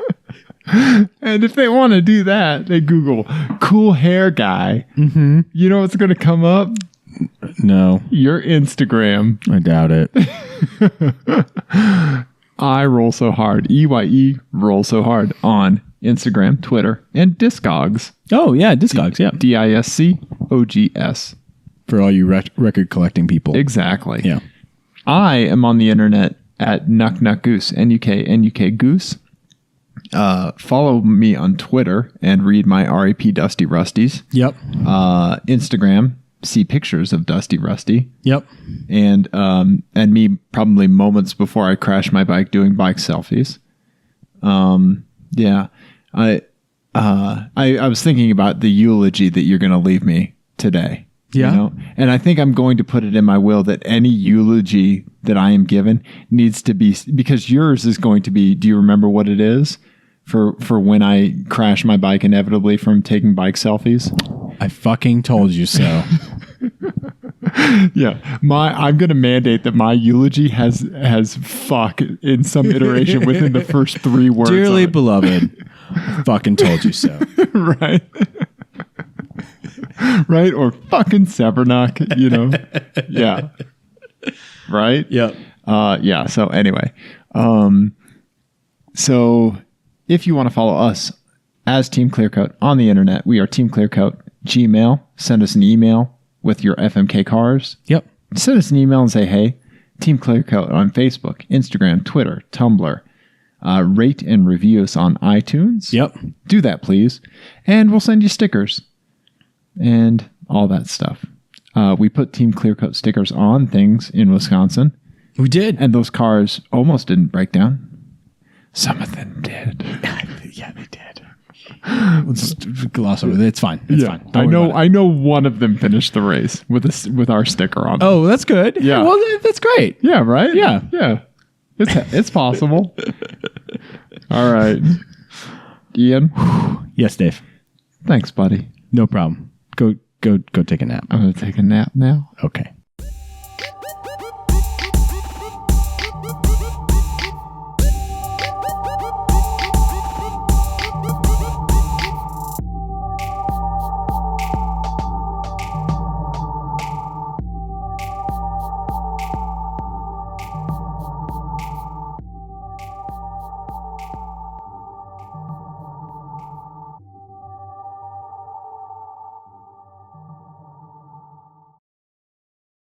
And if they want to do that, they Google cool hair guy. Mm-hmm. You know what's going to come up? No. Your Instagram. I doubt it. I roll so hard. EYE roll so hard on Instagram, Twitter, and Discogs. Oh, yeah. Discogs, yeah. DISCOGS. For all you record collecting people. Exactly. Yeah. I am on the internet at NuckNuckGoose, NUK Goose. Follow me on Twitter and read my RAP Dusty Rusties. Yep. Instagram, see pictures of Dusty Rusty. Yep. And me probably moments before I crash my bike doing bike selfies. Yeah. I was thinking about the eulogy that you're going to leave me today. Yeah. You know? And I think I'm going to put it in my will that any eulogy that I am given needs to be, because yours is going to be, do you remember what it is for when I crash my bike inevitably from taking bike selfies? I fucking told you so. Yeah. I'm going to mandate that my eulogy has fuck in some iteration within the first 3 words. Dearly beloved, I fucking told you so. Right. Right? Or fucking Severnock, you know? Yeah. Right? Yep. Yeah. So anyway, so if you want to follow us as Team Clearcoat on the internet, we are Team Clearcoat Gmail. Send us an email with your FMK cars. Yep. Send us an email and say, hey, Team Clearcoat on Facebook, Instagram, Twitter, Tumblr. Rate and review us on iTunes. Yep. Do that, please. And we'll send you stickers and all that stuff. We put Team Clearcoat stickers on things in Wisconsin. We did. And those cars almost didn't break down. Some of them did. Yeah, they did. Let's gloss over it. It's fine. It's fine. I know one of them finished the race with our sticker on. Oh, that's good. Yeah. Well, that's great. Yeah, right? Yeah. Yeah. It's possible. All right. Ian. Yes, Dave. Thanks, buddy. No problem. Go Go take a nap. I'm going to take a nap now. Okay.